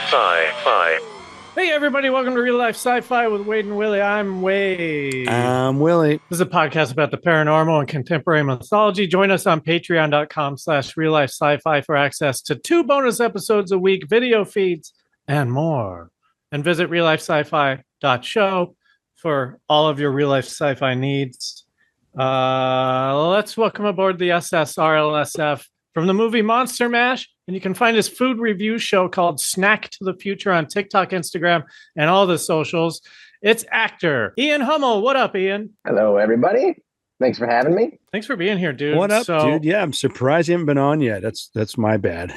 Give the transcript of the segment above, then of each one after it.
Sci-Fi. Hey everybody, welcome to Real Life Sci-Fi with Wade and Willie. I'm Wade. I'm Willie. This is a podcast about the paranormal and contemporary mythology. Join us on patreon.com/reallifesci-fi for access to 2 bonus episodes a week, video feeds, and more. And visit RealLifeSciFi.show for all of your real life sci-fi needs. Let's welcome aboard the SSRLSF from the movie Monster Mash. And you can find his food review show called Snack to the Future on TikTok, Instagram, and all the socials. It's actor Ian Hummel. What up, Ian? Hello, everybody. Thanks for having me. Thanks for being here, dude. What up, dude? Yeah, I'm surprised you haven't been on yet. That's my bad.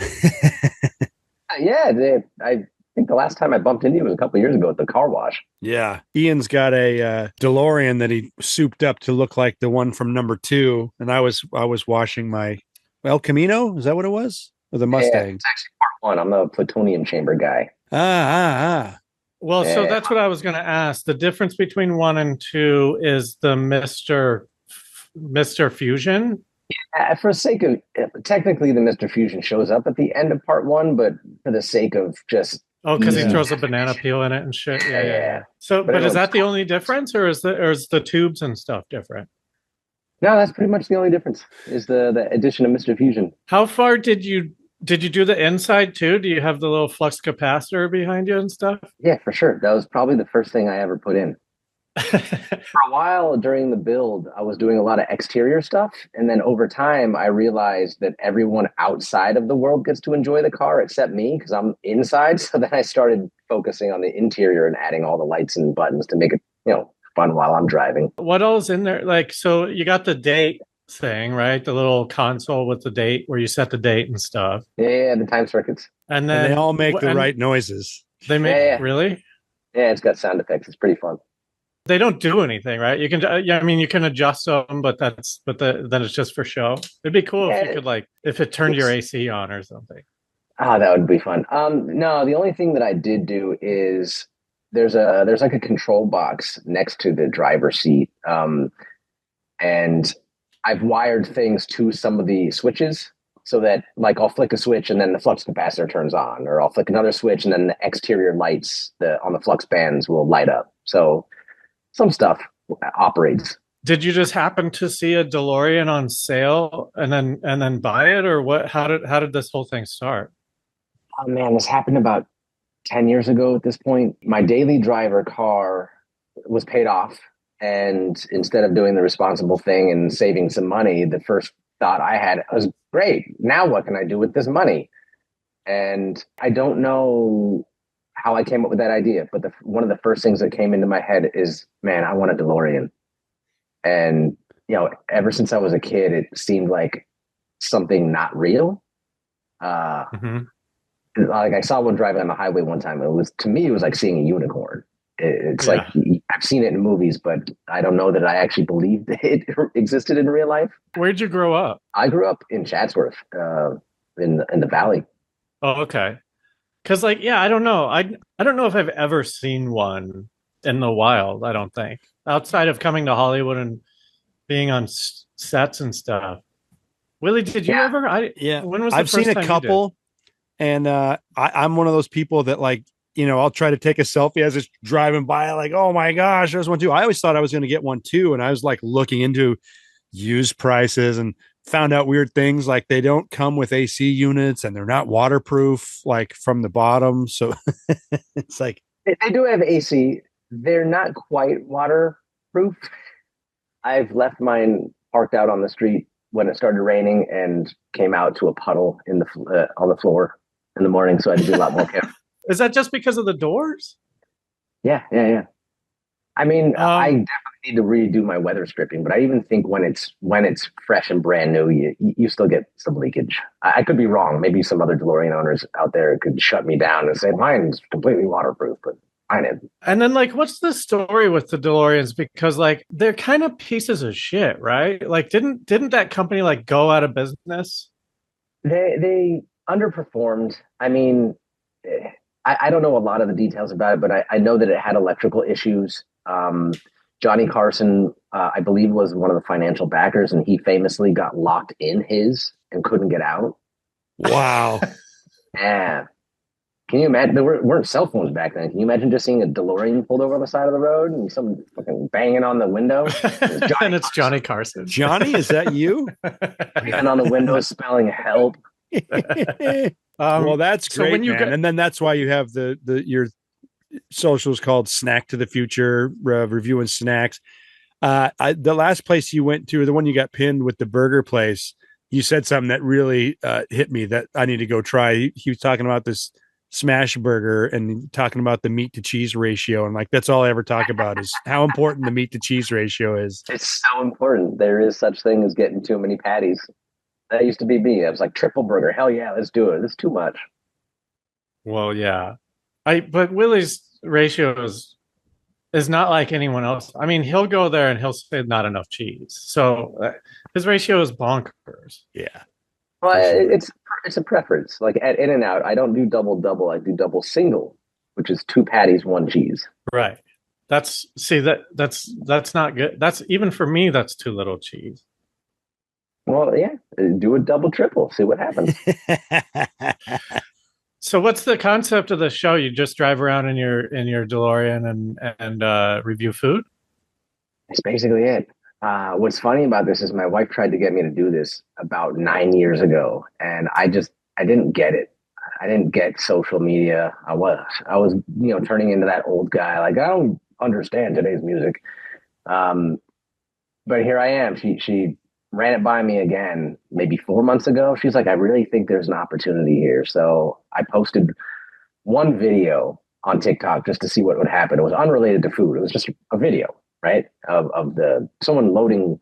Yeah, I think the last time I bumped into you was a couple of years ago at the car wash. Yeah. Ian's got a Deloreon that he souped up to look like the one from number 2. And I was washing my El Camino. Is that what it was? Or the Mustang? Yeah, it's actually part 1. I'm the plutonium chamber guy. Well, so that's what I was going to ask. The difference between 1 and 2 is the Mr. Fusion. Yeah, for the sake of technically, the Mr. Fusion shows up at the end of part 1, but for the sake of just because he throws a banana peel in it and shit. Yeah. So, but is that the only difference, or is the tubes and stuff different? No, that's pretty much the only difference. Is the addition of Mr. Fusion. How far did you do the inside too? Do you have the little flux capacitor behind you and stuff? Yeah, for sure. That was probably the first thing I ever put in. For a while during the build, I was doing a lot of exterior stuff. And then over time, I realized that everyone outside of the world gets to enjoy the car except me because I'm inside. So then I started focusing on the interior and adding all the lights and buttons to make it, fun while I'm driving. What else in there? Like, so you got the date thing, right? The little console with the date where you set the date and stuff. Yeah, the time circuits. And then they all make the right noises. They make really? Yeah, it's got sound effects. It's pretty fun. They don't do anything, right? You can, you can adjust them, but then it's just for show. It'd be cool if you could, if it turned your AC on or something. Oh, that would be fun. No, the only thing that I did do is there's like a control box next to the driver's seat, and I've wired things to some of the switches so that I'll flick a switch and then the flux capacitor turns on, or I'll flick another switch and then the exterior lights on the flux bands will light up. So some stuff operates. Did you just happen to see a DeLorean on sale and then buy it, or what? How did this whole thing start? Oh man, this happened about 10 years ago at this point. My daily driver car was paid off. And instead of doing the responsible thing and saving some money, the first thought I had was, great, now what can I do with this money? And I don't know how I came up with that idea, but one of the first things that came into my head is, man, I want a DeLorean. And, ever since I was a kid, it seemed like something not real. I saw one driving on the highway one time. It was like seeing a unicorn. It's like I've seen it in movies, but I don't know that I actually believed it existed in real life. Where'd you grow up? I grew up in Chatsworth, in the valley. Oh, okay. Because I don't know. I don't know if I've ever seen one in the wild. I don't think, outside of coming to Hollywood and being on sets and stuff. Willie, did you ever? When was the I've first seen time a couple. And I'm one of those people that I'll try to take a selfie as it's driving by. Oh my gosh, there's one too. I always thought I was going to get one too. And I was looking into used prices and found out weird things. They don't come with AC units and they're not waterproof, from the bottom. So it's they do have AC. They're not quite waterproof. I've left mine parked out on the street when it started raining and came out to a puddle on the floor in the morning. So I had to do a lot more careful. Is that just because of the doors? Yeah. I mean, I definitely need to redo my weather stripping, but I even think when it's fresh and brand new, you still get some leakage. I could be wrong. Maybe some other DeLorean owners out there could shut me down and say mine's completely waterproof, but I didn't. And then what's the story with the DeLoreans? Because they're kind of pieces of shit, right? Didn't that company go out of business? They Underperformed. I mean, I don't know a lot of the details about it, but I know that it had electrical issues. Johnny Carson, I believe, was one of the financial backers, and he famously got locked in his and couldn't get out. Wow. Yeah. Can you imagine? There weren't cell phones back then. Can you imagine just seeing a DeLorean pulled over on the side of the road and someone fucking banging on the window? And it's Johnny Carson. Johnny, is that you? And on the window spelling help. Well, that's so great, when you man. get- And then that's why you have the your socials called Snack to the Future, reviewing snacks. The last place you went to, the one you got pinned with the burger place, you said something that really hit me that I need to go try. He was talking about this smash burger and talking about the meat to cheese ratio. And like, that's all I ever talk about is how important the meat to cheese ratio is. It's so important. There is such thing as getting too many patties. That used to be me. I was like, triple burger. Hell yeah, let's do it. It's too much. Well, yeah. But Willie's ratio is not like anyone else. I mean, he'll go there and he'll say not enough cheese. So his ratio is bonkers. Yeah. Well, Sure. it's a preference. Like at In-N-Out, I don't do double. I do double single, which is 2 patties, 1 cheese. Right. That's not good. That's even for me, that's too little cheese. Well, yeah, do a double triple. See what happens. So what's the concept of the show? You just drive around in your DeLorean and review food? That's basically it. What's funny about this is my wife tried to get me to do this about 9 years ago, and I didn't get it. I didn't get social media. I was turning into that old guy. Like, I don't understand today's music. But here I am. She ran it by me again maybe 4 months ago. She's like, I really think there's an opportunity here. So I posted one video on TikTok just to see what would happen. It was unrelated to food. It was just a video, right? Of someone loading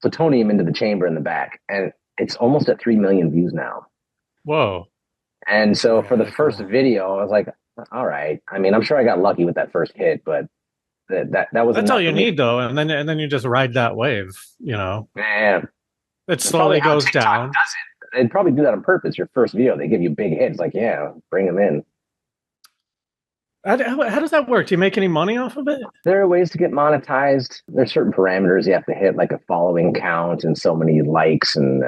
plutonium into the chamber in the back. And it's almost at 3 million views now. Whoa. And so for the first video, I was like, all right. I mean, I'm sure I got lucky with that first hit, but that was That's all you enough for me. need though. And then you just ride that wave, Man, It that's slowly probably how goes TikTok down. does it. They'd probably do that on purpose. Your first video, they give you big hits. Like, yeah, bring them in. How does that work? Do you make any money off of it? There are ways to get monetized. There's certain parameters you have to hit, like a following count and so many likes, and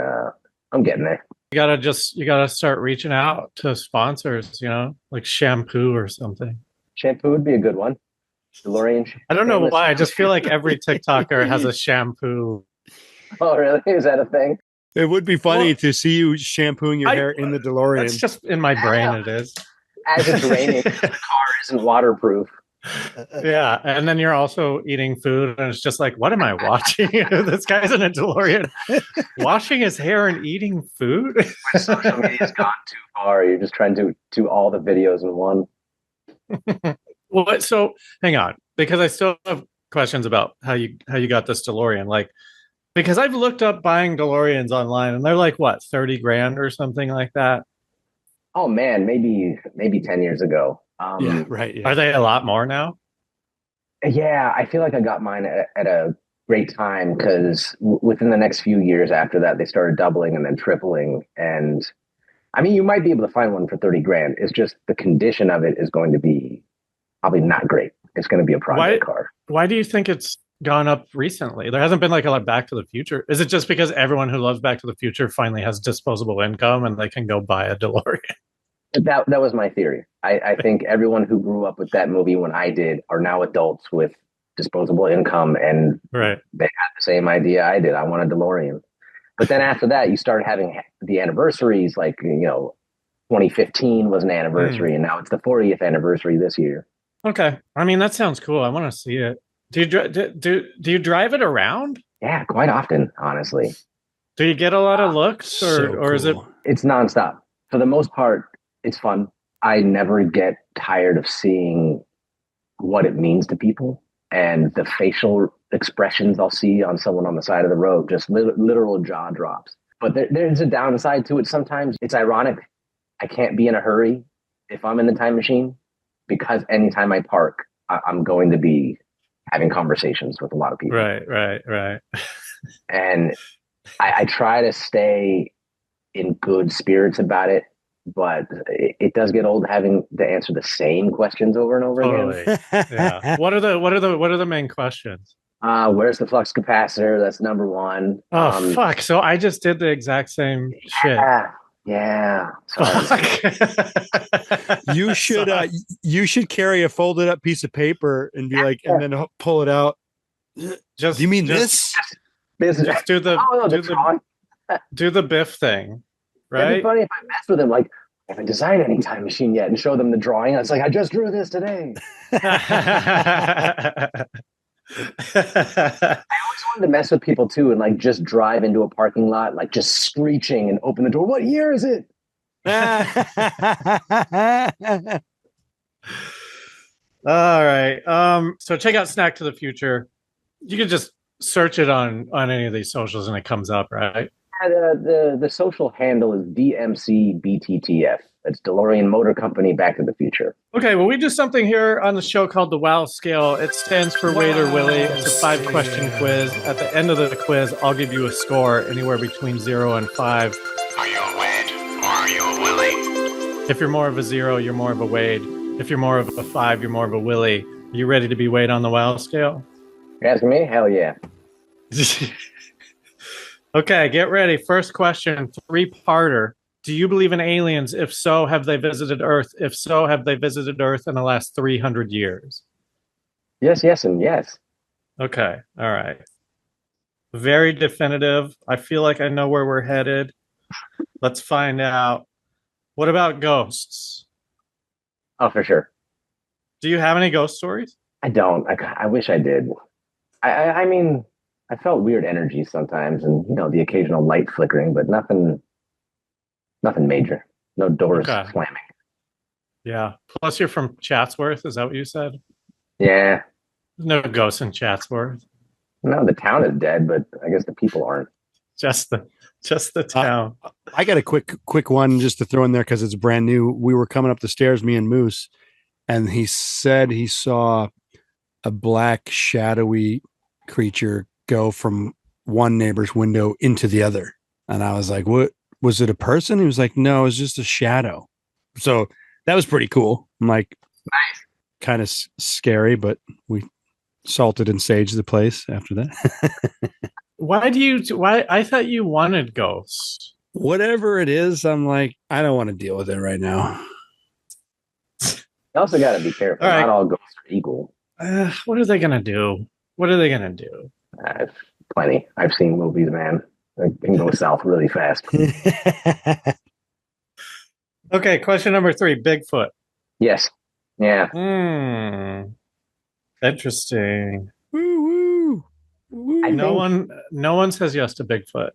I'm getting there. You gotta start reaching out to sponsors, like shampoo or something. Shampoo would be a good one. DeLorean. I don't know Famous. why. I just feel like every TikToker has a shampoo. Oh, really? Is that a thing? It would be funny to see you shampooing your hair in the DeLorean. It's just in my brain. It is. As it's raining, the car isn't waterproof. Yeah, and then you're also eating food, and it's just like, what am I watching? This guy's in a DeLorean, washing his hair and eating food. When social media's gone too far, you're just trying to do all the videos in one. Well, so hang on, because I still have questions about how you got this DeLorean. Like, because I've looked up buying DeLoreans online, and they're like what, 30 grand or something like that. Oh man, maybe 10 years ago. Yeah, right. Yeah. Are they a lot more now? Yeah, I feel like I got mine at a great time because within the next few years after that, they started doubling and then tripling. And I mean, you might be able to find one for 30 grand. It's just the condition of it is going to be probably not great. It's going to be a project car. Why do you think it's gone up recently? There hasn't been like a lot of Back to the Future. Is it just because everyone who loves Back to the Future finally has disposable income and they can go buy a DeLorean? That was my theory. I think everyone who grew up with that movie when I did are now adults with disposable income, and Right. they had the same idea I did. I want a DeLorean. But then after that, you started having the anniversaries, like 2015 was an anniversary, and now it's the 40th anniversary this year. Okay. I mean, that sounds cool. I want to see it. Do you drive it around? Yeah, quite often, honestly. Do you get a lot of looks, or is it? cool. It's nonstop. For the most part, it's fun. I never get tired of seeing what it means to people and the facial expressions I'll see on someone on the side of the road, just literal jaw drops. But there's a downside to it. Sometimes it's ironic. I can't be in a hurry if I'm in the time machine because anytime I park, I'm going to be having conversations with a lot of people. Right. And I try to stay in good spirits about it, but it does get old having to answer the same questions over and over again. Yeah. What are the main questions? Where's the flux capacitor? That's number one. Oh, fuck. So I just did the exact same shit. Yeah. Sorry. You should carry a folded up piece of paper and be like, and then pull it out. Just do you mean this? Just do the do the Biff thing, right? It'd be funny if I messed with him, like I haven't designed any time machine yet, and show them the drawing. It's like I just drew this today. I always wanted to mess with people too, and like just drive into a parking lot, like just screeching and open the door. What year is it? All right. So check out Snack to the Future. You can just search it on any of these socials and it comes up, right? The social handle is DMCBTTF. That's DeLorean Motor Company Back to the Future. Okay, well, we do something here on the show called the WOW scale. It stands for Wade or Willy. It's a 5-question quiz. At the end of the quiz, I'll give you a score anywhere between 0 and 5. Are you a Wade or are you a Willy? If you're more of a 0, you're more of a Wade. If you're more of a 5, you're more of a Willy. Are you ready to be Wade on the WOW scale? You're asking me? Hell yeah. Okay, get ready. First question, 3-parter. Do you believe in aliens? If so, have they visited Earth? If so, have they visited Earth in the last 300 years? Yes, and yes. Okay, all right. Very definitive. I feel like I know where we're headed. Let's find out. What about ghosts? Oh, for sure. Do you have any ghost stories? I don't. I wish I did. I mean, I felt weird energy sometimes, and the occasional light flickering, but nothing major. No doors slamming. Yeah. Plus, you're from Chatsworth. Is that what you said? Yeah. There's no ghosts in Chatsworth. No, the town is dead, but I guess the people aren't. Just the town. I got a quick one just to throw in there because it's brand new. We were coming up the stairs, me and Moose, and he said he saw a black shadowy creature go from one neighbor's window into the other. And I was like, what? Was it a person? He was like, no, it was just a shadow. So that was pretty cool. I'm like, nice. Kind of scary, but we salted and saged the place after that. Why I thought you wanted ghosts. Whatever it is, I'm like, I don't want to deal with it right now. You also got to be careful. All right. Not all ghosts are equal. What are they going to do? What are they going to do? Plenty. I've seen movies, man. It can go south really fast. Okay, question number 3. Bigfoot. Yes. Yeah. Interesting. Woo, woo. No one says yes to Bigfoot.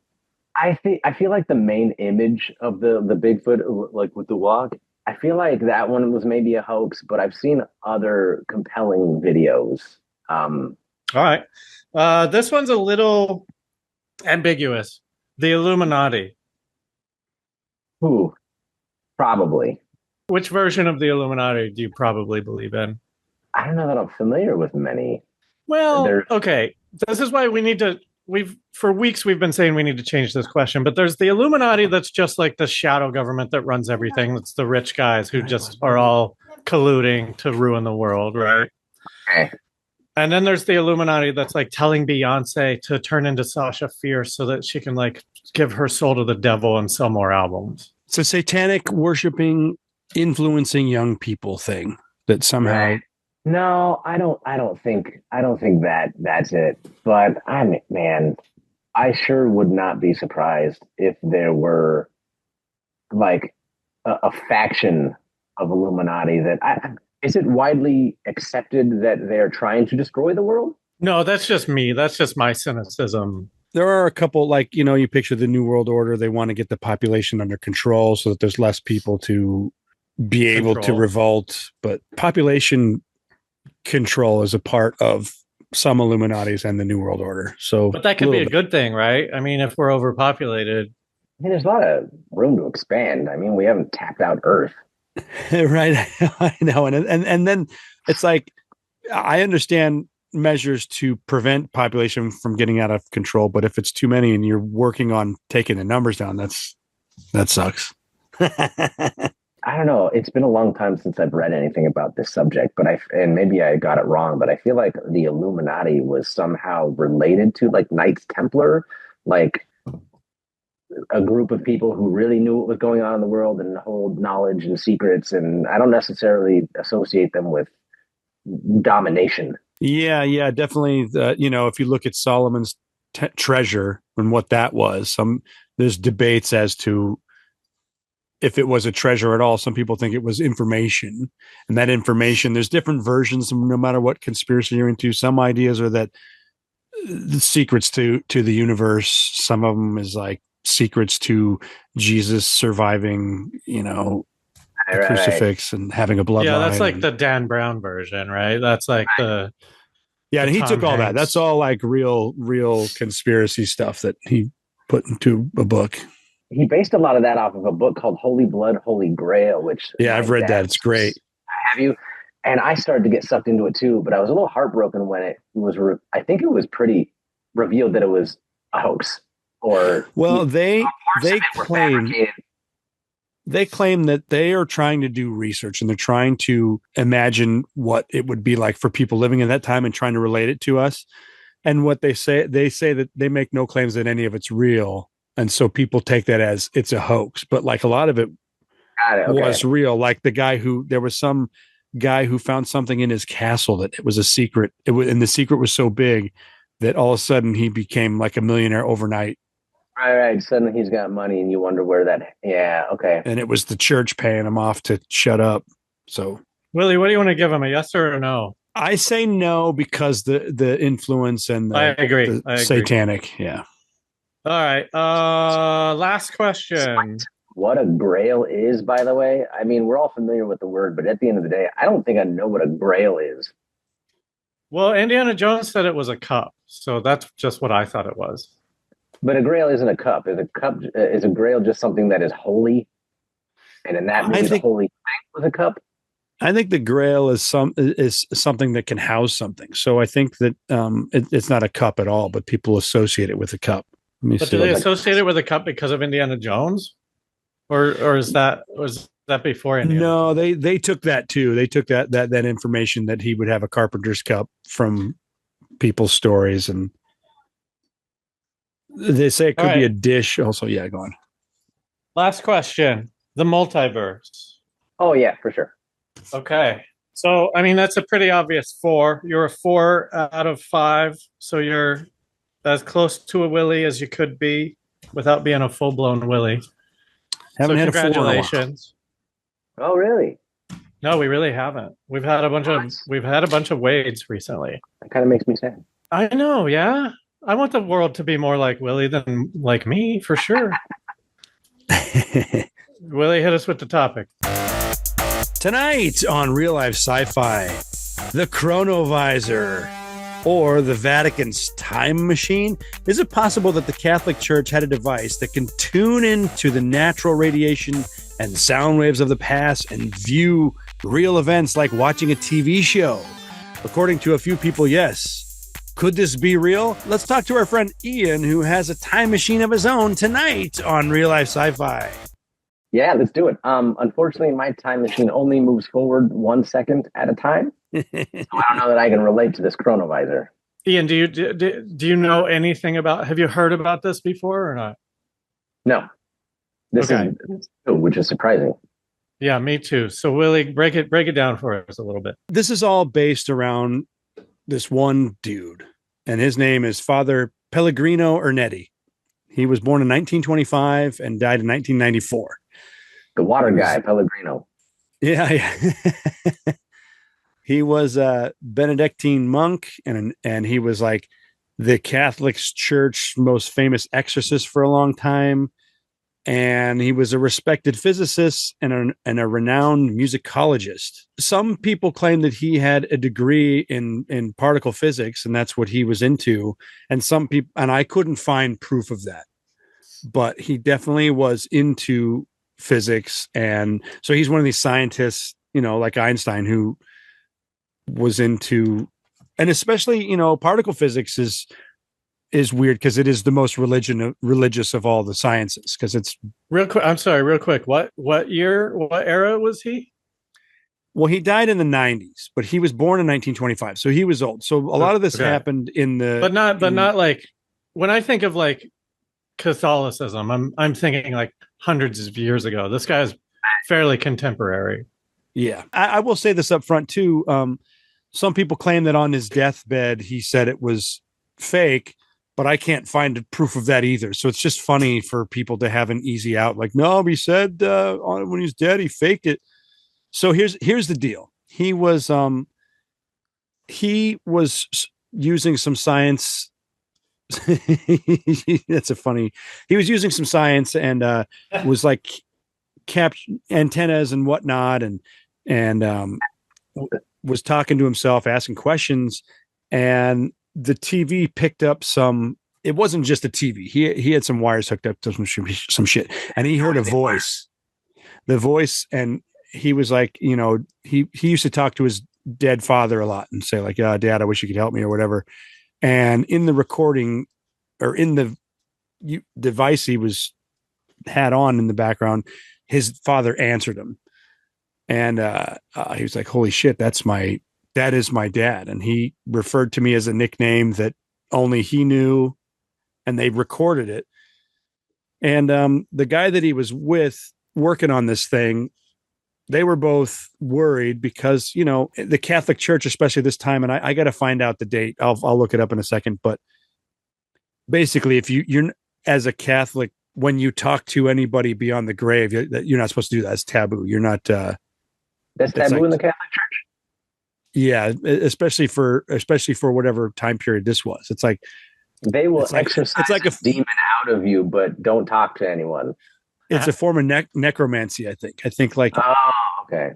I feel like the main image of the Bigfoot, like with the walk, I feel like that one was maybe a hoax, but I've seen other compelling videos. All right. This one's a little ambiguous. The Illuminati. Who? Probably. Which version of the Illuminati do you probably believe in? I don't know that I'm familiar with many. Well, okay. This is why for weeks we've been saying we need to change this question, but there's the Illuminati that's just like the shadow government that runs everything. That's the rich guys who just are all colluding to ruin the world, right? Okay. And then there's the Illuminati that's like telling Beyonce to turn into Sasha Fierce so that she can like give her soul to the devil and sell more albums. It's a satanic worshiping, influencing young people thing that somehow. Right. No, I don't think that that's it. But I sure would not be surprised if there were like a faction of Illuminati that is it widely accepted that they're trying to destroy the world? No, that's just me. That's just my cynicism. There are a couple, like, you picture the New World Order. They want to get the population under control so that there's less people to be able to revolt. But population control is a part of some Illuminatis and the New World Order. But that could be a good thing, right? I mean, if we're overpopulated. I mean, there's a lot of room to expand. I mean, we haven't tapped out Earth. Right. I know. And then it's like, I understand measures to prevent population from getting out of control, but if it's too many and you're working on taking the numbers down, that's That sucks. I don't know. It's been a long time since I've read anything about this subject, but and maybe I got it wrong, but I feel like the Illuminati was somehow related to like Knights Templar, like a group of people who really knew what was going on in the world and hold knowledge and secrets. And I don't necessarily associate them with domination. Yeah, definitely. If you look at Solomon's treasure and what that was, there's debates as to if it was a treasure at all. Some people think it was information, and that information, there's different versions no matter what conspiracy you're into. Some ideas are that the secrets to the universe. Some of them is like secrets to Jesus surviving, the crucifix and having a bloodline. Yeah, that's like the Dan Brown version, right? That's like and he Tom took all that. Hanks. That's all like real conspiracy stuff that he put into a book. He based a lot of that off of a book called Holy Blood, Holy Grail, which I've read that. It's great. Have you? And I started to get sucked into it too, but I was a little heartbroken when it was. I think it was pretty revealed that it was a hoax. They claim that they are trying to do research and they're trying to imagine what it would be like for people living in that time and trying to relate it to us. And what they say that they make no claims that any of it's real. And so people take that as it's a hoax, but like a lot of it was real. Like there was some guy who found something in his castle that it was a secret. And the secret was so big that all of a sudden he became like a millionaire overnight. Right. Suddenly he's got money and you wonder where that, yeah. Okay. And it was the church paying him off to shut up. So Willie, what do you want to give him? A yes or a no? I say no, because the influence and I agree. Satanic. Yeah. All right. Last question. What a grail is, by the way. I mean, we're all familiar with the word, but at the end of the day, I don't think I know what a grail is. Well, Indiana Jones said it was a cup, so that's just what I thought it was. But a grail isn't a cup. Is a grail just something that is holy? And in that movie, the holy thing was a cup. I think the grail is something that can house something. So I think that it's not a cup at all, but people associate it with a cup. But do they associate it with a cup because of Indiana Jones, or was that before Indiana? No, they took that too. They took that information that he would have a carpenter's cup from people's stories, and they say it could be a dish. Also, yeah, go on. Last question: the multiverse. Oh yeah, for sure. Okay, so I mean that's a pretty obvious 4. You're a 4 out of 5, so you're as close to a Willy as you could be without being a full-blown Willy. Haven't had congratulations. A 4. Oh, really? No, we really haven't. We've had a bunch of Wades recently. That kind of makes me sad. I know, yeah. I want the world to be more like Willy than like me, for sure. Willy, hit us with the topic. Tonight on Real Life Sci-Fi, the Chronovisor, or the Vatican's time machine. Is it possible that the Catholic Church had a device that can tune into the natural radiation and sound waves of the past and view real events like watching a TV show? According to a few people, yes. Could this be real? Let's talk to our friend Ian, who has a time machine of his own tonight on Real Life Sci-Fi. Yeah, let's do it. Unfortunately, my time machine only moves forward 1 second at a time. So I don't know that I can relate to this chronovisor. Ian, do you know anything about? Have you heard about this before or not? No, this is which is surprising. Yeah, me too. So Willie, break it down for us a little bit. This is all based around this one dude, and his name is Father Pellegrino Ernetti. He was born in 1925 and died in 1994. The water guy, Pellegrino. Yeah. He was a Benedictine monk, and he was like the Catholic Church most famous exorcist for a long time. And he was a respected physicist and a renowned musicologist. Some people claim that he had a degree in particle physics, and that's what he was into. And some people, and I couldn't find proof of that, but he definitely was into physics. And so he's one of these scientists, like Einstein, who was into, and especially, particle physics is weird because it is the most religious of all the sciences, because it's Real quick. I'm sorry. Real quick. What era was he? well, he died in the 90s, but he was born in 1925, so he was old. So a lot of this Okay. happened in the But not like when I think of like Catholicism, I'm thinking like hundreds of years ago. This guy is fairly contemporary. Yeah, I will say this up front too. Some people claim that on his deathbed he said it was fake, but I can't find proof of that either. So it's just funny for people to have an easy out, like, no, he said when he's dead he faked it. So here's the deal. He was using some science. That's a funny. He was using some science and was like antennas and whatnot, and was talking to himself, asking questions, and the TV picked up some. It wasn't just a TV. He had some wires hooked up to some shit, and he heard a voice. The voice, and he was like, he used to talk to his dead father a lot and say like, Dad, I wish you could help me or whatever. And in the recording, or in the device he had on in the background, his father answered him. And he was like, holy shit, that is my dad. And he referred to me as a nickname that only he knew, and they recorded it. And the guy that he was with working on this thing, they were both worried because, the Catholic Church, especially this time, and I got to find out the date. I'll look it up in a second. But basically, if you're as a Catholic, when you talk to anybody beyond the grave, you're not supposed to do that. It's taboo. You're not. That's taboo in the Catholic Church. Yeah, especially for whatever time period this was. It's like they will exorcise it's like a demon out of you, but don't talk to anyone. It's a form of necromancy, I think. I think like, okay.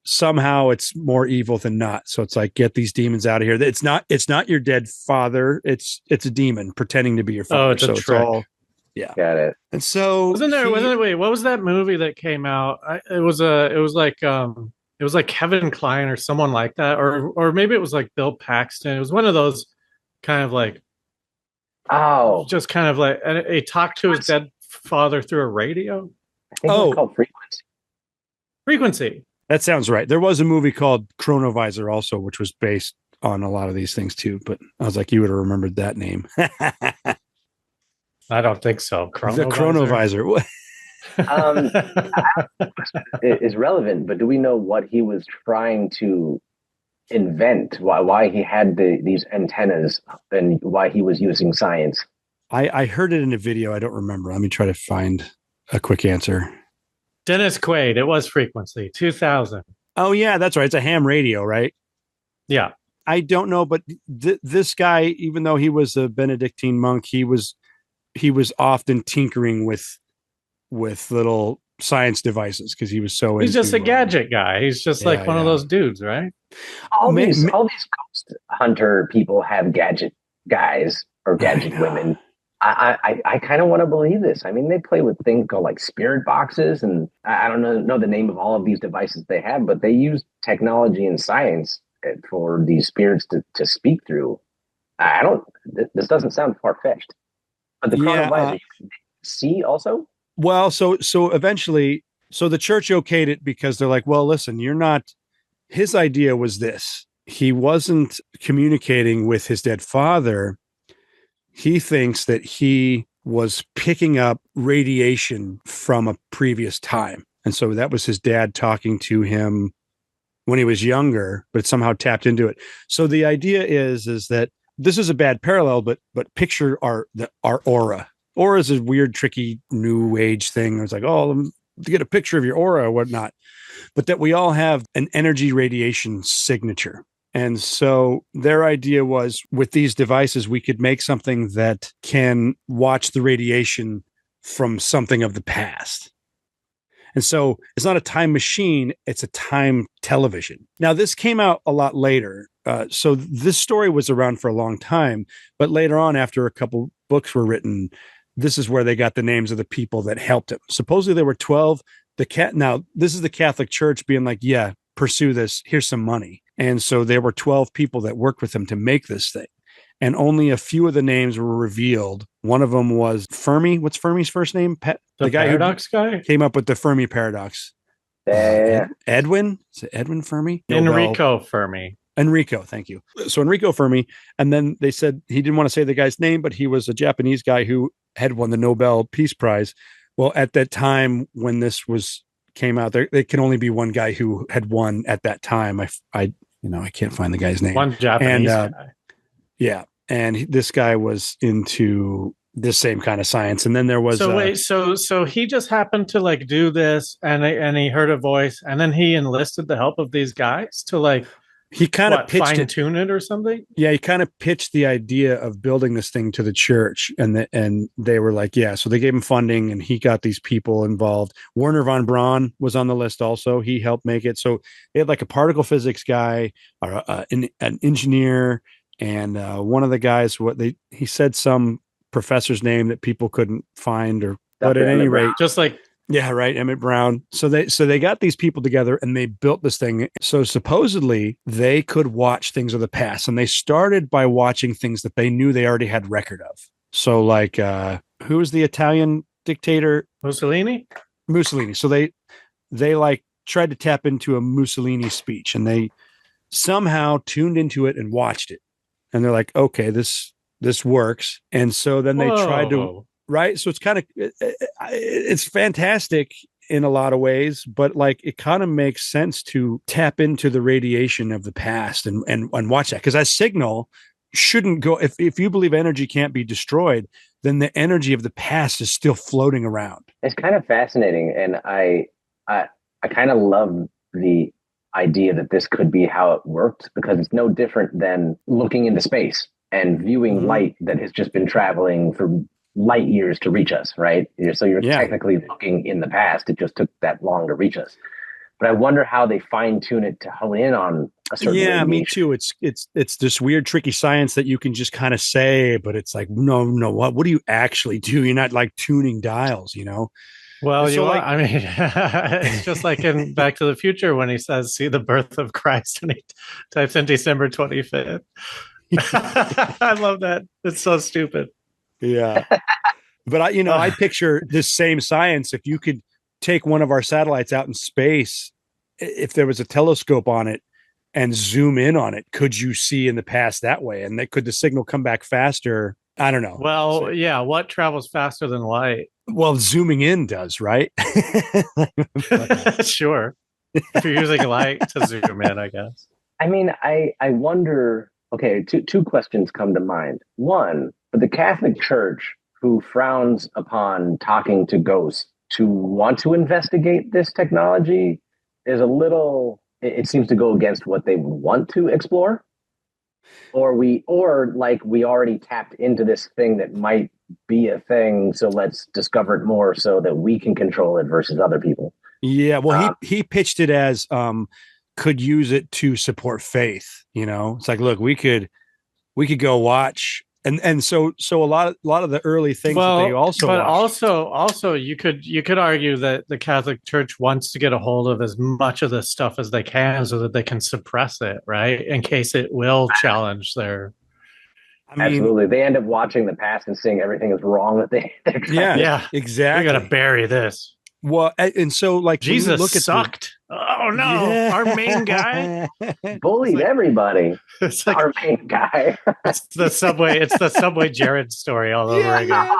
Somehow it's more evil than not. So it's like, get these demons out of here. It's not your dead father. It's a demon pretending to be your father. Oh, it's a trick. Yeah. Got it. And so wasn't it? Wait, what was that movie that came out? It was like Kevin Kline or someone like that, or maybe it was like Bill Paxton. It was one of those kind of like, just kind of like he talked to his dead father through a radio. I think it was called Frequency. That sounds right. There was a movie called Chronovisor also, which was based on a lot of these things too. But I was like, you would have remembered that name. I don't think so. The Chronovisor. Is relevant, but do we know what he was trying to invent? Why he had these antennas and why he was using science? I heard it in a video. I don't remember. Let me try to find a quick answer. Dennis Quaid. It was Frequency 2000. Oh yeah, that's right. It's a ham radio, right? Yeah. I don't know, but this guy, even though he was a Benedictine monk, he was often tinkering with little science devices because he was so. He's just a gadget guy. He's just like one of those dudes, right? All these ghost hunter people have gadget guys or gadget women. I kind of want to believe this. I mean, they play with things called like spirit boxes, and I don't know the name of all of these devices they have, but they use technology and science for these spirits to speak through. This doesn't sound far-fetched. But the Chronovisor, see also? Well, so eventually, the church okayed it because they're like, well, listen, you're not, his idea was this. He wasn't communicating with his dead father. He thinks that he was picking up radiation from a previous time. And so that was his dad talking to him when he was younger, but somehow tapped into it. So the idea is that this is a bad parallel, but picture our aura. Aura is a weird, tricky new age thing. It's like, to get a picture of your aura or whatnot, but that we all have an energy radiation signature. And so their idea was with these devices, we could make something that can watch the radiation from something of the past. And so it's not a time machine, it's a time television. Now, this came out a lot later. So this story was around for a long time, but later on, after a couple books were written, this is where they got the names of the people that helped him. Supposedly there were 12. Now, this is the Catholic Church being like, yeah, pursue this. Here's some money. And so there were 12 people that worked with him to make this thing. and only a few of the names were revealed. One of them was Fermi. What's Fermi's first name? The guy paradox guy? who came up with the Fermi paradox. Edwin? Is it Edwin Fermi? Enrico Fermi. Enrico, thank you. So Enrico Fermi, and then they said he didn't want to say the guy's name, but he was a Japanese guy who had won the Nobel Peace Prize. Well, at that time when this came out, there can only be one guy who had won at that time. I can't find the guy's name. One Japanese guy. Yeah, and this guy was into this same kind of science. And then there was so he just happened to like do this, and he heard a voice, and then he enlisted the help of these guys to like. He kind of pitched fine tune it or something. Yeah, he kind of pitched the idea of building this thing to the church, and they were like, yeah. So they gave him funding, and he got these people involved. Werner von Braun was on the list also. He helped make it. So they had like a particle physics guy, or an engineer, and one of the guys. He said some professor's name that people couldn't find, but at any rate, just like. Yeah, right. Emmett Brown. So they got these people together and they built this thing. So supposedly they could watch things of the past, and they started by watching things that they knew they already had record of. So like, who was the Italian dictator? Mussolini. So they like tried to tap into a Mussolini speech, and they somehow tuned into it and watched it. And they're like, okay, this works. And so then they tried to. Right. So it's kind of, it's fantastic in a lot of ways, but like it kind of makes sense to tap into the radiation of the past and watch that. Because that signal shouldn't go, if you believe energy can't be destroyed, then the energy of the past is still floating around. It's kind of fascinating. And I kind of love the idea that this could be how it worked, because it's no different than looking into space and viewing light that has just been traveling for light years to reach us, right? So you're technically looking in the past. It just took that long to reach us. But I wonder how they fine tune it to hone in on a certain radiation. Me too. It's this weird, tricky science that you can just kind of say, but it's like, no, what do you actually do? You're not like tuning dials, you know? Well, so I mean, it's just like in Back to the Future when he says, "See the birth of Christ," and he types in December 25th. I love that. It's so stupid. Yeah. But I picture this same science. If you could take one of our satellites out in space, if there was a telescope on it and zoom in on it, could you see in the past that way? And could the signal come back faster? I don't know. Well, yeah. What travels faster than light? Well, zooming in does, right? Sure. If you're using light to zoom in, I guess. I mean, I wonder, okay, two questions come to mind. One, for the Catholic Church, who frowns upon talking to ghosts, to want to investigate this technology is a little, it seems to go against what they want to explore. Or we already tapped into this thing that might be a thing, so let's discover it more so that we can control it versus other people. Yeah, well, he pitched it as could use it to support faith. You know, it's like, look, we could go watch. And so a lot of the early things that they also but watched. also you could argue that the Catholic Church wants to get a hold of as much of this stuff as they can so that they can suppress it, right? In case it will challenge their. Absolutely, they end up watching the past and seeing everything is wrong that they're trying yeah, exactly. We got to bury this. Well, and so like Jesus sucked. Oh no, our main guy bullied everybody. It's like our main guy. It's the subway. It's the Subway Jared story all over again.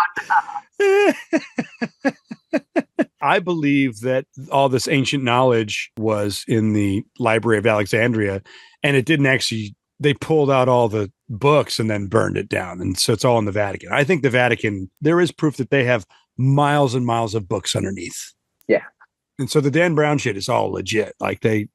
I believe that all this ancient knowledge was in the Library of Alexandria, and it didn't actually. They pulled out all the books and then burned it down, and so it's all in the Vatican. I think the Vatican. There is proof that they have miles and miles of books underneath. Yeah. And so the Dan Brown shit is all legit. Like they're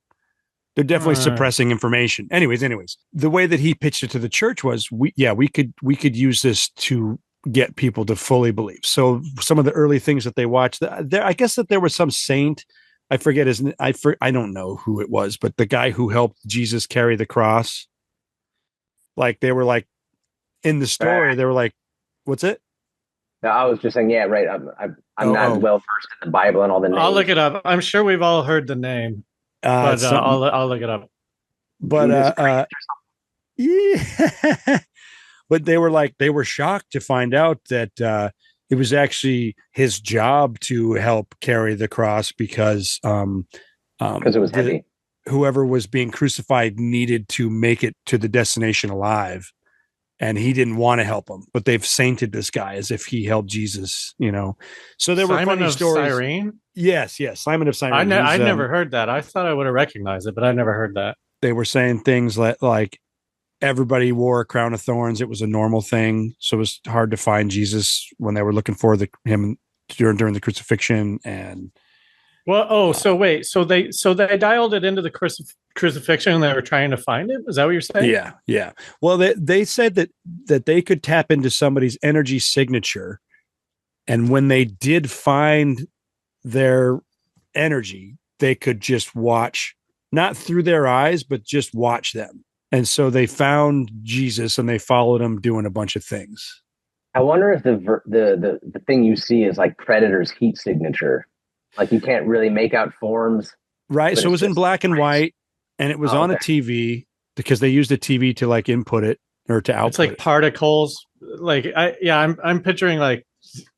definitely suppressing information. Anyways, the way that he pitched it to the church was we could use this to get people to fully believe. So some of the early things that they watched there, I guess that there was some saint, I forget his I don't know who it was, but the guy who helped Jesus carry the cross. Like they were like in the story, they were like, what's it? No, I was just saying, yeah, right. I'm not well versed in the Bible and all the names. I'll look it up. I'm sure we've all heard the name, but I'll look it up. But yeah. But they were shocked to find out that it was actually his job to help carry the cross because it was heavy. Whoever was being crucified needed to make it to the destination alive. And he didn't want to help him, but they've sainted this guy as if he helped Jesus, So there were funny stories. Cyrene? Yes, Simon of Cyrene. I never heard that. I thought I would have recognized it, but I never heard that. They were saying things like everybody wore a crown of thorns. It was a normal thing. So it was hard to find Jesus when they were looking for him during the crucifixion. And so wait, so they dialed it into the crucifixion and they were trying to find it? Is that what you're saying? Yeah. Well, they said that they could tap into somebody's energy signature. And when they did find their energy, they could just watch, not through their eyes, but just watch them. And so they found Jesus and they followed him doing a bunch of things. I wonder if the thing you see is like Predator's heat signature. Like you can't really make out forms. Right. So it was in black and white and it was on a TV because they used a TV to like input it or to output. It's like particles. Like I'm picturing like,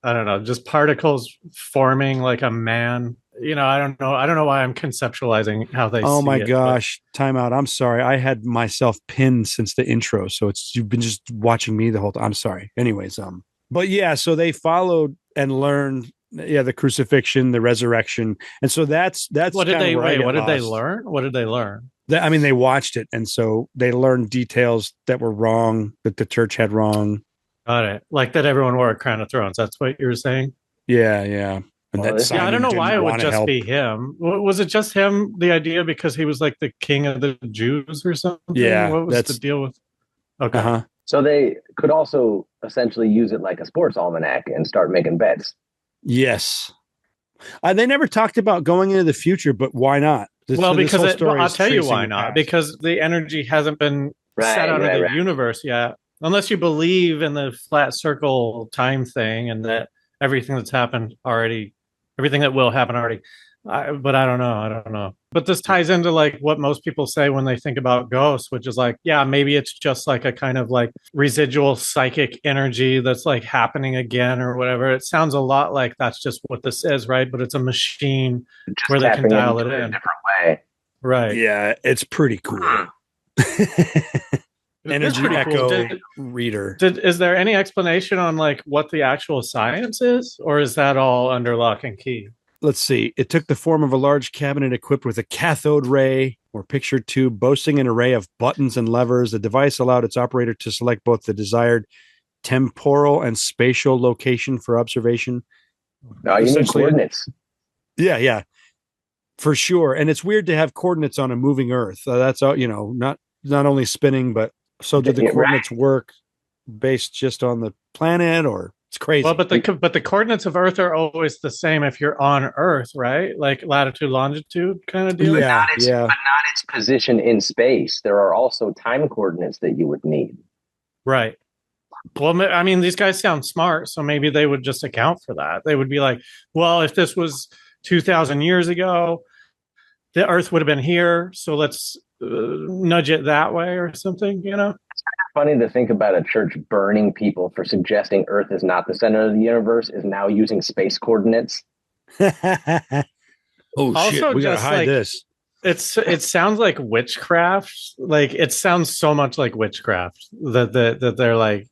I don't know, just particles forming like a man. I don't know why I'm conceptualizing how they Oh see my it, gosh. Time out. I'm sorry. I had myself pinned since the intro. So you've been just watching me the whole time. I'm sorry. Anyways, but yeah, so they followed and learned the crucifixion, the resurrection. And so that's what did they learn? What did they learn? They watched it. And so they learned details that were wrong, that the church had wrong. Got it. Like that everyone wore a crown of thorns. That's what you were saying? Yeah. And I don't know why it would just be him. Was it just him, the idea, because he was like the king of the Jews or something? Yeah. What was the deal with? Okay. Uh-huh. So they could also essentially use it like a sports almanac and start making bets. Yes. They never talked about going into the future, but why not? Because I'll tell you why not. Because the energy hasn't been set out of the universe yet. Unless you believe in the flat circle time thing and that everything that's happened already, everything that will happen already. But I don't know. But this ties into like what most people say when they think about ghosts, which is like, yeah, maybe it's just like a kind of like residual psychic energy that's like happening again or whatever. It sounds a lot like that's just what this is, right? But it's a machine just where they can dial it in a different way. Right. Yeah, it's pretty cool. Energy echo reader. Is there any explanation on like what the actual science is, or is that all under lock and key? Let's see. It took the form of a large cabinet equipped with a cathode ray or picture tube, boasting an array of buttons and levers. The device allowed its operator to select both the desired temporal and spatial location for observation. No, you need coordinates. Yeah, for sure. And it's weird to have coordinates on a moving Earth. That's all, not only spinning, but so did the coordinates work based just on the planet, or it's crazy? Well, but the coordinates of Earth are always the same if you're on Earth, right? Like latitude, longitude kind of deal. Yeah, but not its position in space. There are also time coordinates that you would need. Right. Well, I mean, these guys sound smart, so maybe they would just account for that. They would be like, well, if this was 2,000 years ago, the Earth would have been here, so let's nudge it that way or something, It's kind of funny to think about a church burning people for suggesting Earth is not the center of the universe, is now using space coordinates. Also, shit, we gotta hide this. It sounds like witchcraft. Like it sounds so much like witchcraft that they're like,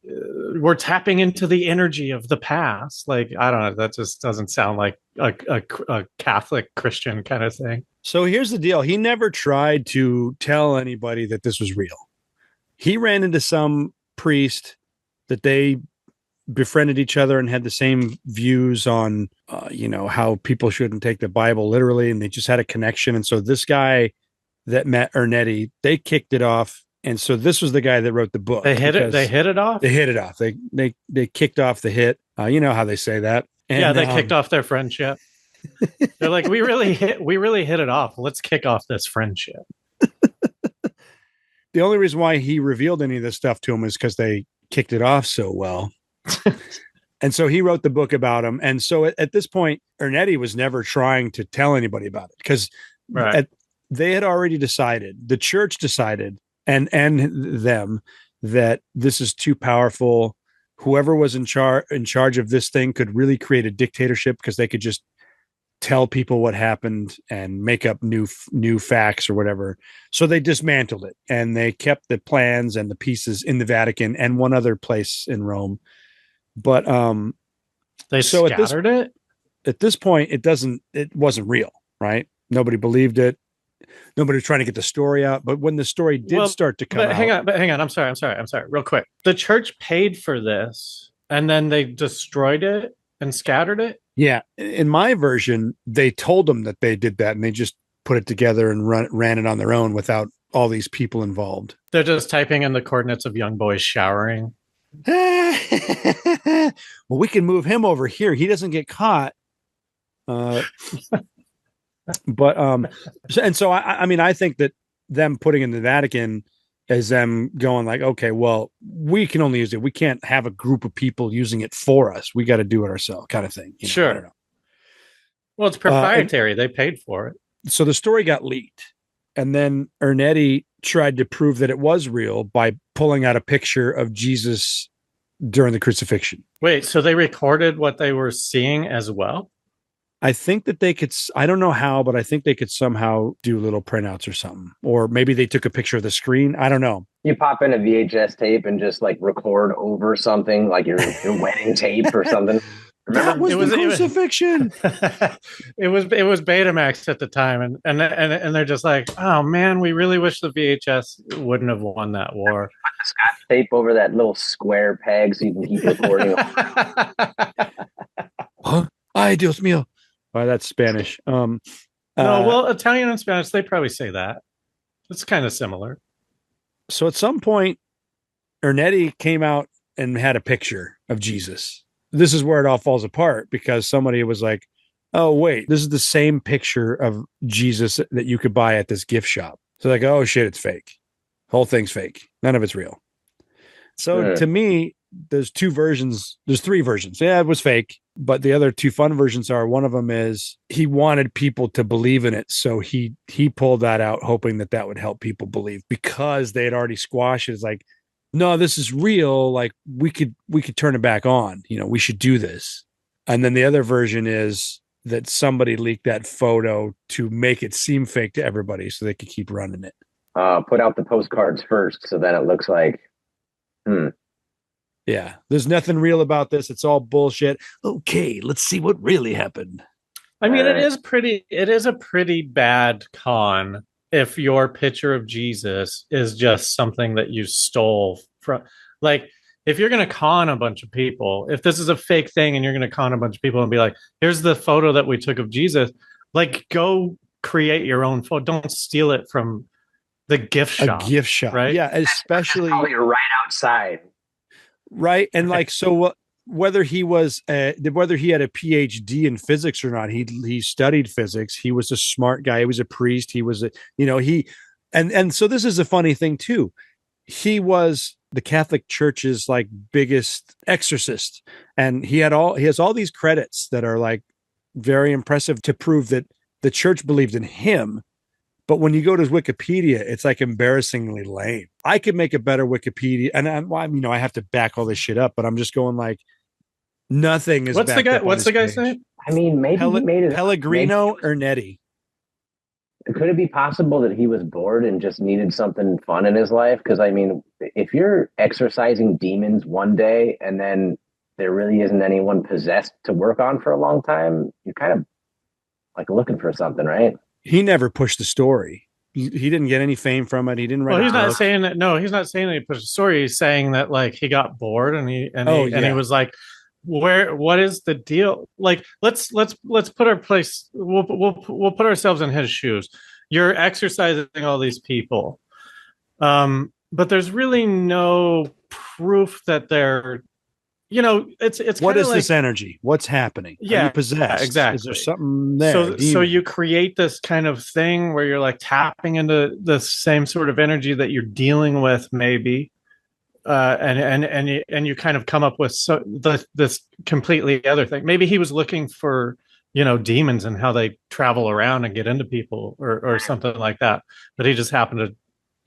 we're tapping into the energy of the past. Like, I don't know. That just doesn't sound like a Catholic Christian kind of thing. So here's the deal. He never tried to tell anybody that this was real. He ran into some priest that they befriended each other and had the same views on, how people shouldn't take the Bible literally. And they just had a connection. And so this guy that met Ernetti, they kicked it off. And so this was the guy that wrote the book. They hit it off. They hit it off. They kicked off the hit. You know how they say that. And, they kicked off their friendship. They're like, we really hit it off. Let's kick off this friendship. The only reason why he revealed any of this stuff to him is because they kicked it off so well. And so he wrote the book about him. And so at this point, Ernetti was never trying to tell anybody about it because they had already decided, the church decided, and them, that this is too powerful. Whoever was in charge of this thing could really create a dictatorship because they could just tell people what happened and make up new facts or whatever. So they dismantled it, and they kept the plans and the pieces in the Vatican and one other place in Rome. But they scattered it. At this point, it wasn't real, right? Nobody believed it. Nobody was trying to get the story out. But when the story did start to come out, hang on. I'm sorry. Real quick. The church paid for this, and then they destroyed it and scattered it. Yeah. In my version, they told them that they did that, and they just put it together and ran it on their own without all these people involved. They're just typing in the coordinates of young boys showering. Well, we can move him over here. He doesn't get caught. But I mean, I think that them putting in the Vatican is them going like, okay, well, we can only use it. We can't have a group of people using it for us. We got to do it ourselves, kind of thing. Sure. I don't know. Well, it's proprietary. They paid for it. So the story got leaked, and then Ernetti tried to prove that it was real by pulling out a picture of Jesus during the crucifixion. Wait, so they recorded what they were seeing as well? I think that they could, I don't know how, but I think they could somehow do little printouts or something. Or maybe they took a picture of the screen. I don't know. You pop in a VHS tape and just like record over something like your wedding tape or something. Remember? That was the crucifixion. It was Betamax at the time, and they're just like, oh man, we really wish the VHS wouldn't have won that war. Put the Scotch tape over that little square peg so you can keep recording. Huh? Ay, Dios mío. Oh, that's Spanish. No, well, Italian and Spanish, they probably say that. It's kind of similar. So at some point, Ernetti came out and had a picture of Jesus. This is where it all falls apart, because somebody was like, oh, wait, this is the same picture of Jesus that you could buy at this gift shop. So like, oh shit, it's fake. Whole thing's fake. None of it's real. So to me, there's two versions. There's three versions. Yeah, it was fake. But the other two fun versions are, one of them is he wanted people to believe in it. So he pulled that out, hoping that that would help people believe, because they had already squashed it. It's like, no, this is real. Like we could turn it back on. You know, we should do this. And then the other version is that somebody leaked that photo to make it seem fake to everybody so they could keep running it. Put out the postcards first, so then it looks like, Yeah, there's nothing real about this. It's all bullshit. Okay, let's see what really happened. I mean, it is a pretty bad con if your picture of Jesus is just something that you stole from. Like, if you're going to con a bunch of people, if this is a fake thing and you're going to con a bunch of people and be like, here's the photo that we took of Jesus, like, go create your own photo. Don't steal it from the gift shop. A gift shop, right? Yeah, especially you're right outside. Right. And like, so whether he had a PhD in physics or not, he studied physics. He was a smart guy. He was a priest. He was and so this is a funny thing too. He was the Catholic Church's like biggest exorcist. And he has all these credits that are like very impressive to prove that the church believed in him. But when you go to his Wikipedia, it's like embarrassingly lame. I could make a better Wikipedia, and I have to back all this shit up. But I'm just going like, nothing is. What's the guy's name? I mean, maybe he made it. Pellegrino Ernetti. Could it be possible that he was bored and just needed something fun in his life? Because I mean, if you're exorcising demons one day and then there really isn't anyone possessed to work on for a long time, you're kind of like looking for something, right? He never pushed the story. He didn't get any fame from it. He didn't write. Well, he's not saying that. No, he's not saying that he pushed the story. He's saying that like he got bored and he was like, what is the deal? Like, let's put our place. We'll put ourselves in his shoes. You're exercising all these people, but there's really no proof that they're. It's what is like, this energy? What's happening? Yeah, are you possessed? Exactly. Is there something there? So you create this kind of thing where you're like tapping into the same sort of energy that you're dealing with, maybe, and you kind of come up with this completely other thing. Maybe he was looking for demons and how they travel around and get into people or something like that, but he just happened to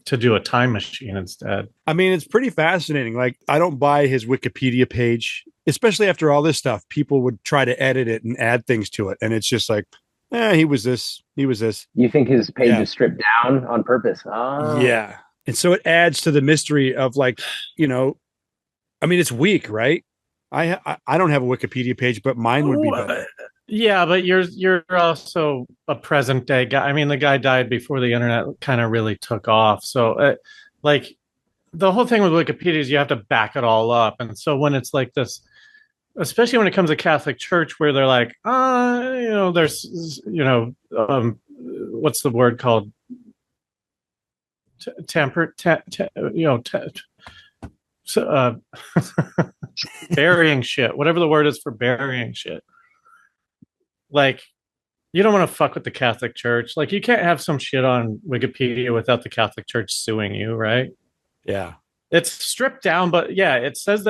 to do a time machine instead. I mean, it's pretty fascinating. Like, I don't buy his Wikipedia page, especially after all this stuff. People would try to edit it and add things to it. And it's just like, he was this. He was this. You think his page Yeah. is stripped down on purpose? Oh. Yeah. And so it adds to the mystery of, like, I mean, it's weak, right? I don't have a Wikipedia page, but mine would be better. Yeah, but you're also a present day guy. I mean, the guy died before the internet kind of really took off. So, like, the whole thing with Wikipedia is you have to back it all up. And so when it's like this, especially when it comes to Catholic Church, where they're like, there's, what's the word called? Burying shit, whatever the word is for burying shit. Like, you don't want to fuck with the Catholic Church. Like, you can't have some shit on Wikipedia without the Catholic Church suing you, right? Yeah. It's stripped down, but yeah, it says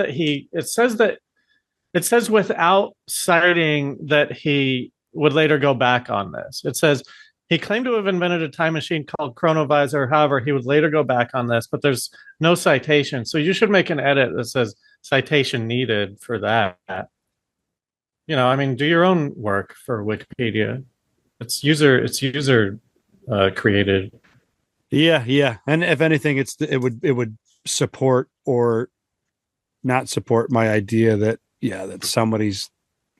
without citing that he would later go back on this. It says he claimed to have invented a time machine called Chronovisor. However, he would later go back on this, but there's no citation. So you should make an edit that says citation needed for that. I mean, do your own work for Wikipedia. It's user created. Yeah. And if anything, it would support or not support my idea that somebody's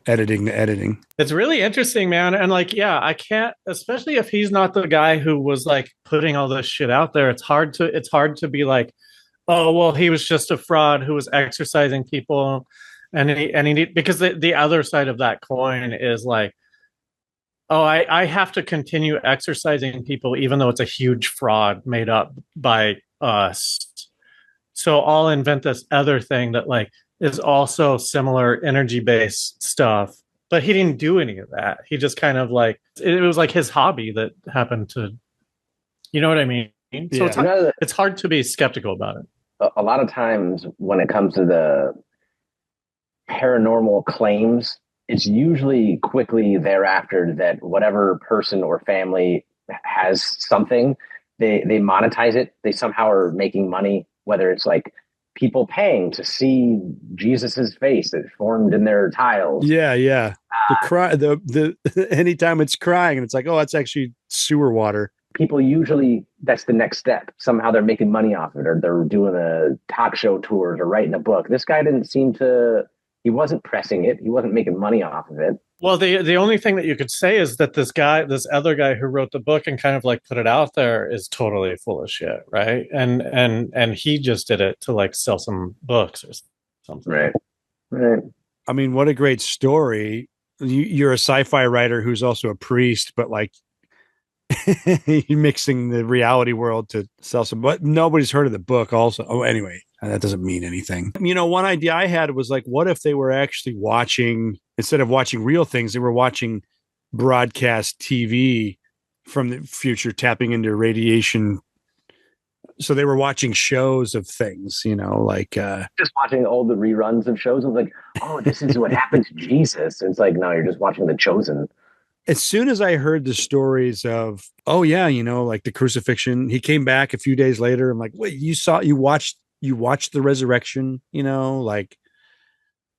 editing the editing. It's really interesting, man. And like, yeah, I can't, especially if he's not the guy who was like putting all this shit out there. It's hard to be like, oh, well, he was just a fraud who was exercising people. And he because the other side of that coin is like, oh, I have to continue exercising people, even though it's a huge fraud made up by us. So I'll invent this other thing that like is also similar energy-based stuff. But he didn't do any of that. He just kind of like, it was like his hobby that happened to, you know what I mean? So it's hard to be skeptical about it. A lot of times when it comes to the paranormal claims, it's usually quickly thereafter that whatever person or family has something, they monetize it. They somehow are making money, whether it's like people paying to see Jesus's face that formed in their tiles. Yeah. The anytime it's crying and it's like, oh, that's actually sewer water. People usually, that's the next step. Somehow they're making money off it, or they're doing a talk show tours or writing a book. This guy didn't seem to. He wasn't pressing it. He wasn't making money off of it. Well, the only thing that you could say is that this other guy who wrote the book and kind of like put it out there is totally full of shit, right? And he just did it to like sell some books or something. Right. I mean, what a great story. You're a sci-fi writer who's also a priest, but like you're mixing the reality world to sell some, but nobody's heard of the book also. Oh, anyway. That doesn't mean anything. One idea I had was like, what if they were actually watching, instead of watching real things, they were watching broadcast TV from the future, tapping into radiation. So they were watching shows of things, like just watching all the reruns of shows. I'm like, oh, this is what happened to Jesus. And it's like, no, you're just watching The Chosen. As soon as I heard the stories of, oh yeah, like the crucifixion, he came back a few days later. I'm like, wait, you watched the resurrection, like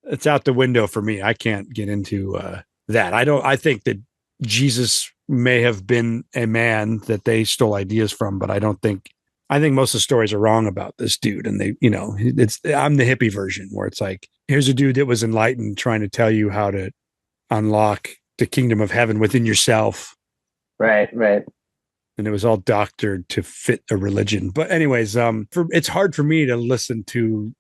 it's out the window for me. I can't get into that. I think that Jesus may have been a man that they stole ideas from, but I think most of the stories are wrong about this dude. And they, I'm the hippie version where it's like, here's a dude that was enlightened trying to tell you how to unlock the kingdom of heaven within yourself. Right. And it was all doctored to fit a religion. But anyways, it's hard for me to listen to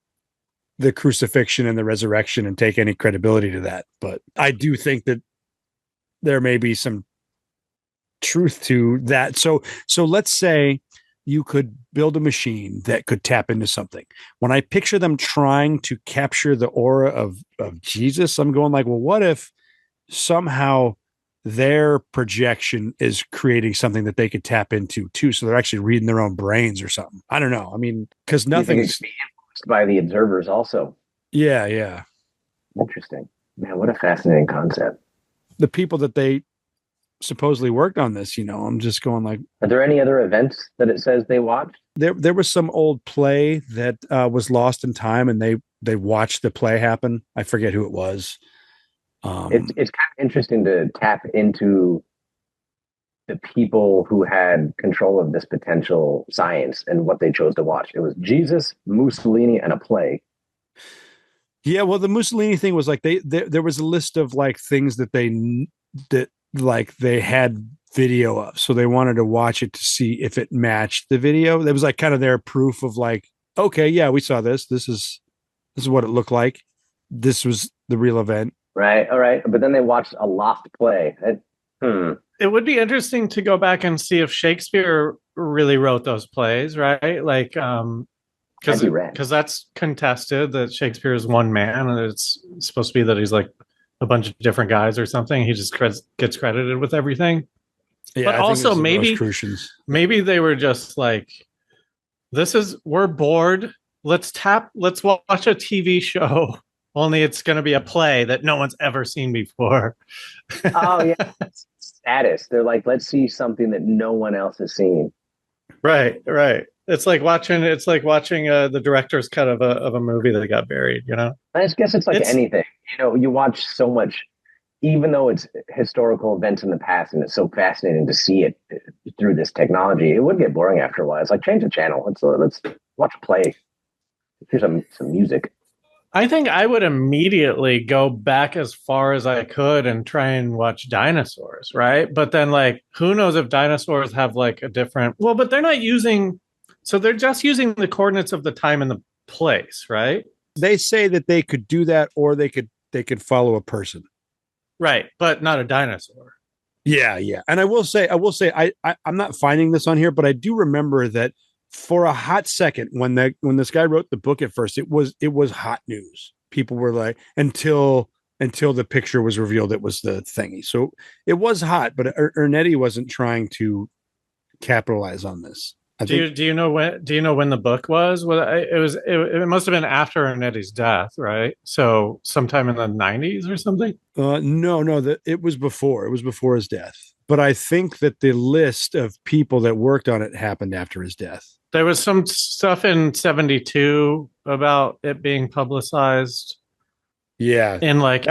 the crucifixion and the resurrection and take any credibility to that. But I do think that there may be some truth to that. So let's say you could build a machine that could tap into something. When I picture them trying to capture the aura of Jesus, I'm going like, well, what if somehow their projection is creating something that they could tap into too? So they're actually reading their own brains or something. I don't know. I mean, because nothing's be influenced by the observers also. Yeah. Interesting. Man, what a fascinating concept. The people that they supposedly worked on this. I'm just going like, Are there any other events that it says they watched? there was some old play that was lost in time, and they watched the play happen. I forget who it was. It's kind of interesting to tap into the people who had control of this potential science and what they chose to watch. It was Jesus, Mussolini, and a play. Yeah, well, the Mussolini thing was like there was a list of like things that they had video of, so they wanted to watch it to see if it matched the video. That was like kind of their proof of like, okay, yeah, we saw this. This is what it looked like. This was the real event. Right. All right. But then they watched a lost play. It would be interesting to go back and see if Shakespeare really wrote those plays, right? Like, because that's contested that Shakespeare is one man, and it's supposed to be that he's like a bunch of different guys or something. He just gets credited with everything. Yeah, but also maybe they were just like, we're bored. Let's watch a TV show. Only it's going to be a play that no one's ever seen before. Oh yeah, status. They're like, let's see something that no one else has seen. Right. It's like watching the director's cut of a movie that got buried. I guess it's like anything. You watch so much, even though it's historical events in the past, and it's so fascinating to see it through this technology. It would get boring after a while. It's like, change the channel. Let's watch a play. Here's some music. I think I would immediately go back as far as I could and try and watch dinosaurs, right? But then, like, who knows if dinosaurs have like a different... Well, but they're not using... So they're just using the coordinates of the time and the place, right? They say that they could do that, or they could follow a person. Right, but not a dinosaur. Yeah. And I will say, I'm not finding this on here, but I do remember that for a hot second, when this guy wrote the book at first, it was hot news. People were like, until the picture was revealed, it was the thingy. So it was hot, but Ernetti wasn't trying to capitalize on this. Do you know when the book was? Well, it must have been after Ernetti's death, right? So sometime in the 90s or something. No, it was before. It was before his death. But I think that the list of people that worked on it happened after his death. There was some stuff in 72 about it being publicized. Yeah. In rags.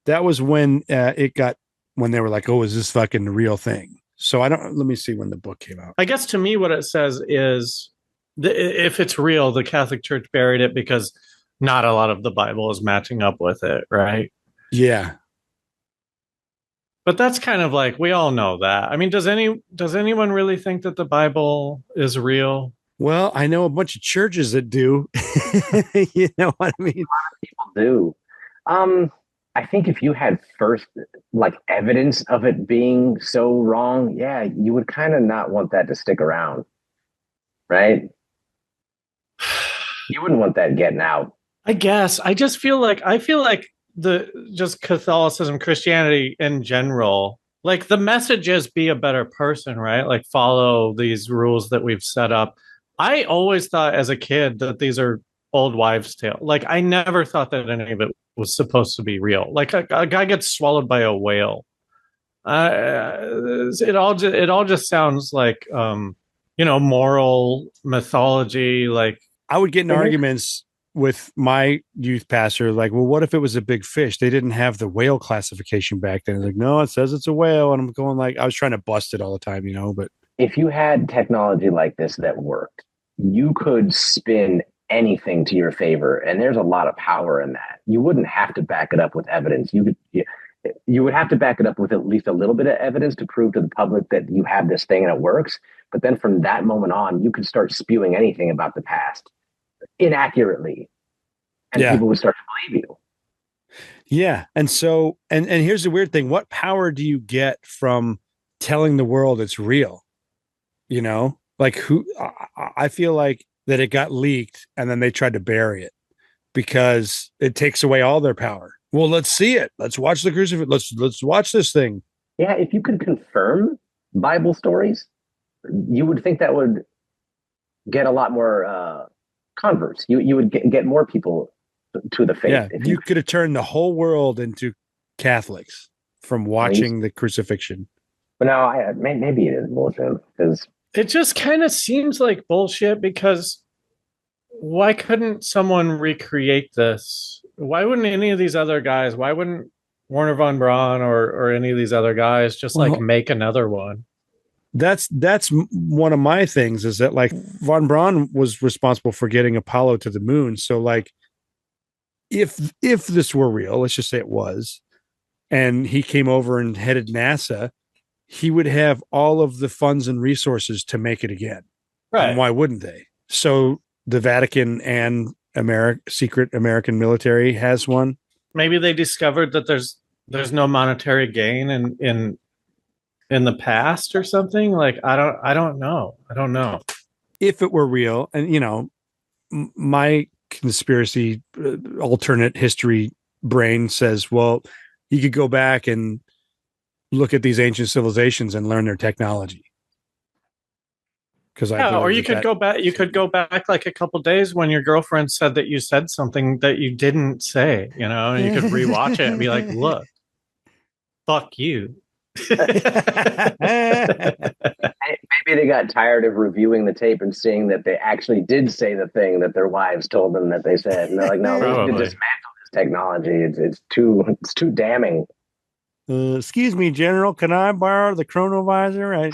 That was when when they were like, oh, is this fucking the real thing? So let me see when the book came out. I guess to me, what it says is if it's real, the Catholic Church buried it because not a lot of the Bible is matching up with it. Right. Yeah. But that's kind of like, we all know that. I mean, does anyone really think that the Bible is real? Well, I know a bunch of churches that do. You know what I mean? A lot of people do. I think if you had first like evidence of it being so wrong, yeah, you would kind of not want that to stick around, right? You wouldn't want that getting out. I guess. I feel like just Catholicism, Christianity in general, like the message is be a better person, right? Like follow these rules that we've set up. I always thought as a kid that these are old wives' tale. Like I never thought that any of it was supposed to be real. Like a guy gets swallowed by a whale. It all just sounds like moral mythology. Like I would get in arguments with my youth pastor, like, well, what if it was a big fish? They didn't have the whale classification back then. Like, no, it says it's a whale. And I'm going like, I was trying to bust it all the time, but if you had technology like this that worked, you could spin anything to your favor. And there's a lot of power in that. You wouldn't have to back it up with evidence. You would have to back it up with at least a little bit of evidence to prove to the public that you have this thing and it works. But then from that moment on, you could start spewing anything about the past inaccurately, and people would start to believe you. Yeah. And so, and here's the weird thing. What power do you get from telling the world it's real? Like I feel like that it got leaked and then they tried to bury it because it takes away all their power. Well, let's see it. Let's watch the crucifix. Let's watch this thing. Yeah. If you could confirm Bible stories, you would think that would get a lot more, converts. You would get more people to the faith. Yeah, you could have turned the whole world into Catholics. from watching the crucifixion. But no, maybe it is bullshit because it just kind of seems like bullshit because why couldn't someone recreate this? Why wouldn't any of these other guys, why wouldn't Werner von Braun or any of these other guys just like make another one? That's one of my things is that like von Braun was responsible for getting Apollo to the moon. So like if this were real, let's just say it was, and he came over and headed NASA, he would have all of the funds and resources to make it again. Right. And why wouldn't they? So the Vatican and secret American military has one. Maybe they discovered that there's no monetary gain in the past or something. Like I don't know. If it were real, and you know, my conspiracy alternate history brain says, well, you could go back and look at these ancient civilizations and learn their technology. Or you could go back. You could go back like a couple days when your girlfriend said that you said something that you didn't say. You know, and you could rewatch it and be like, "Look, fuck you." Maybe they got tired of reviewing the tape and seeing that they actually did say the thing that their wives told them that they said, and they're like, "No, we need to dismantle this technology. It's too damning." Excuse me, General. Can I borrow the chronovisor? I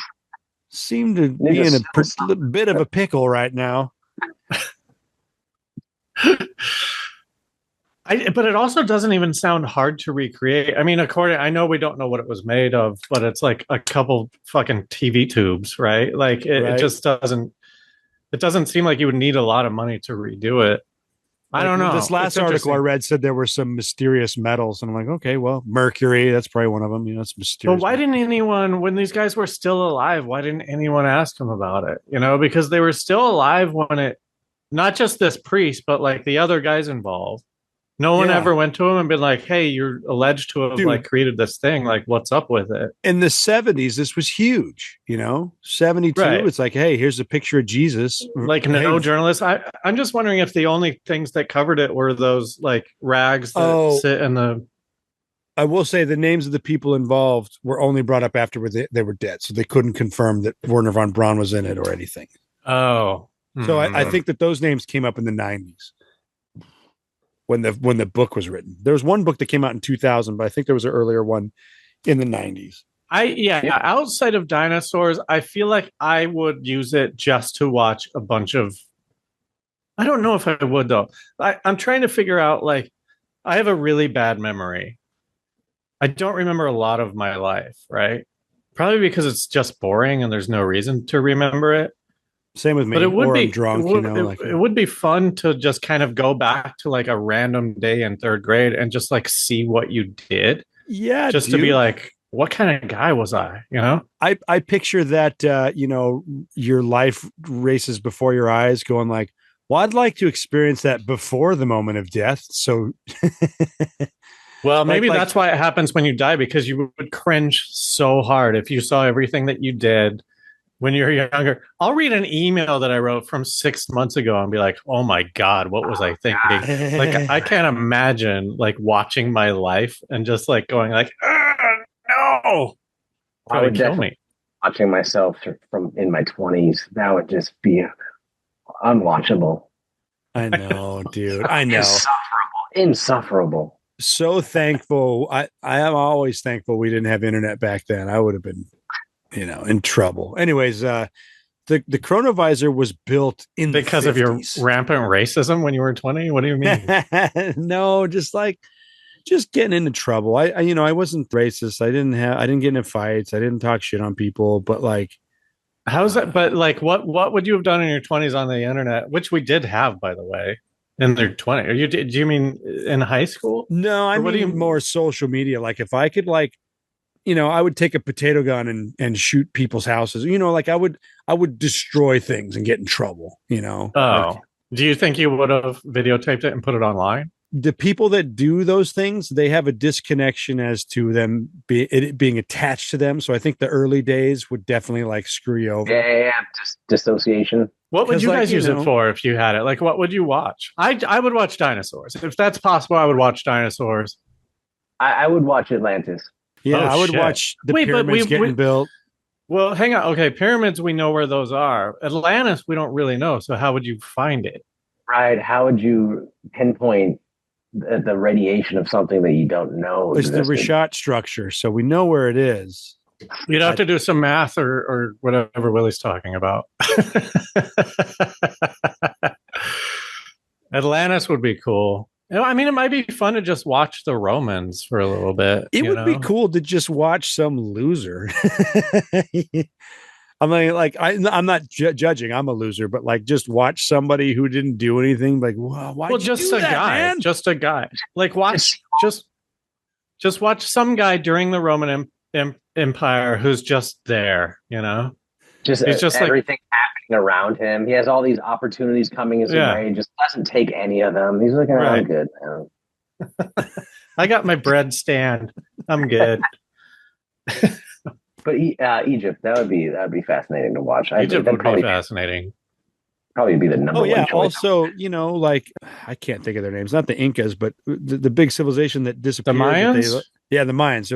seem to be in a bit of a pickle right now. But it also doesn't even sound hard to recreate. I mean, I know we don't know what it was made of, but it's like a couple fucking TV tubes, right? Like it just doesn't. It doesn't seem like you would need a lot of money to redo it. I don't know. This last article I read said there were some mysterious metals, and I'm like, okay, well, mercury, that's probably one of them. You know, it's mysterious. But why didn't anyone, when these guys were still alive, why didn't anyone ask them about it? You know, because they were still alive when it, not just this priest, but like the other guys involved. No one ever went to him and been like, hey, you're alleged to have like created this thing. Like, what's up with it? In the 70s, this was huge, you know, 72. Right. It's like, hey, here's a picture of Jesus. Like no journalist. I'm just wondering if the only things that covered it were those like rags that sit in the. I will say the names of the people involved were only brought up after they were dead. So they couldn't confirm that Werner von Braun was in it or anything. Oh. So I think that those names came up in the 90s. When the book was written. There was one book that came out in 2000, but I think there was an earlier one in the 90s. Outside of dinosaurs, I feel like I would use it just to watch a bunch of. I don't know if I would though. I'm trying to figure out, like, I have a really bad memory. I don't remember a lot of my life, right? Probably because it's just boring and there's no reason to remember it. Same with me. But it would be drunk, it would be fun to just kind of go back to like a random day in third grade and just like see what you did. Yeah, just to be like, what kind of guy was I? You know, I picture that your life races before your eyes, going like, well, I'd like to experience that before the moment of death. So, well, maybe that's why it happens when you die, because you would cringe so hard if you saw everything that you did when you're younger. I'll read an email that I wrote from 6 months ago and be like, oh my God, what was I thinking? Like, I can't imagine like watching my life and just like going like, no. I would kill me. Watching myself from in my 20s, that would just be unwatchable. I know, dude. I know. Insufferable. So thankful. I am always thankful we didn't have internet back then. I would have been in trouble. Anyways, the Chronovisor was built in because of your rampant racism when you were 20. What do you mean? No, just getting into trouble. I wasn't racist. I didn't get into fights. I didn't talk shit on people. But like, how's that? But like, what would you have done in your 20s on the internet? Which we did have, by the way, in their 20s. Do you mean in high school? No, I mean more social media. Like if I could I would take a potato gun and shoot people's houses. Like I would destroy things and get in trouble, Oh, do you think you would have videotaped it and put it online? The people that do those things, they have a disconnection as to them it being attached to them. So I think the early days would definitely like screw you over. Yeah. Dissociation. What would you guys use it for if you had it? Like, what would you watch? I would watch dinosaurs. If that's possible, I would watch dinosaurs. I would watch Atlantis. Yeah, Oh, I would shit. watch the Wait, but pyramids getting built. Well, hang on. Okay, pyramids, we know where those are. Atlantis, we don't really know. So how would you find it? Right? How would you pinpoint the radiation of something that you don't know It's the existed? Rishat structure, so we know where it is. You'd have to do some math or whatever Willie's talking about. Atlantis would be cool. I mean, it might be fun to just watch the Romans for a little bit. It would be cool to just watch some loser. I mean, like I'm not judging. I'm a loser, but like just watch somebody who didn't do anything. Like, why? Well, just a guy, man? Just a guy. Like watch, just watch some guy during the Roman Empire who's just there. You know, he's just everything happening around him. He has all these opportunities coming his way. He just doesn't take any of them. He's like, I'm good, man. I got my bread stand. I'm good. But Egypt, that would be fascinating to watch. Egypt would be fascinating. Probably be the number one choice. Also, like I can't think of their names. Not the Incas, but the big civilization that disappeared. The Mayans. The Mayans.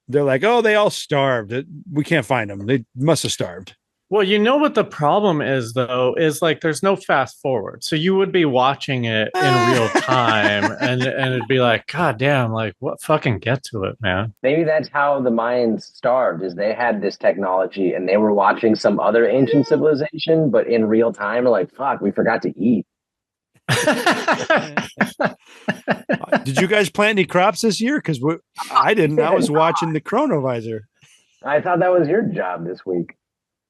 They're like, oh, they all starved. We can't find them. They must have starved. Well, you know what the problem is, though, is like there's no fast forward. So you would be watching it in real time and it'd be like, God damn, like what fucking get to it, man. Maybe that's how the Mayans starved, is they had this technology and they were watching some other ancient civilization, but in real time, like, fuck, we forgot to eat. Did you guys plant any crops this year? Because I didn't. I was watching the Chronovisor. I thought that was your job this week.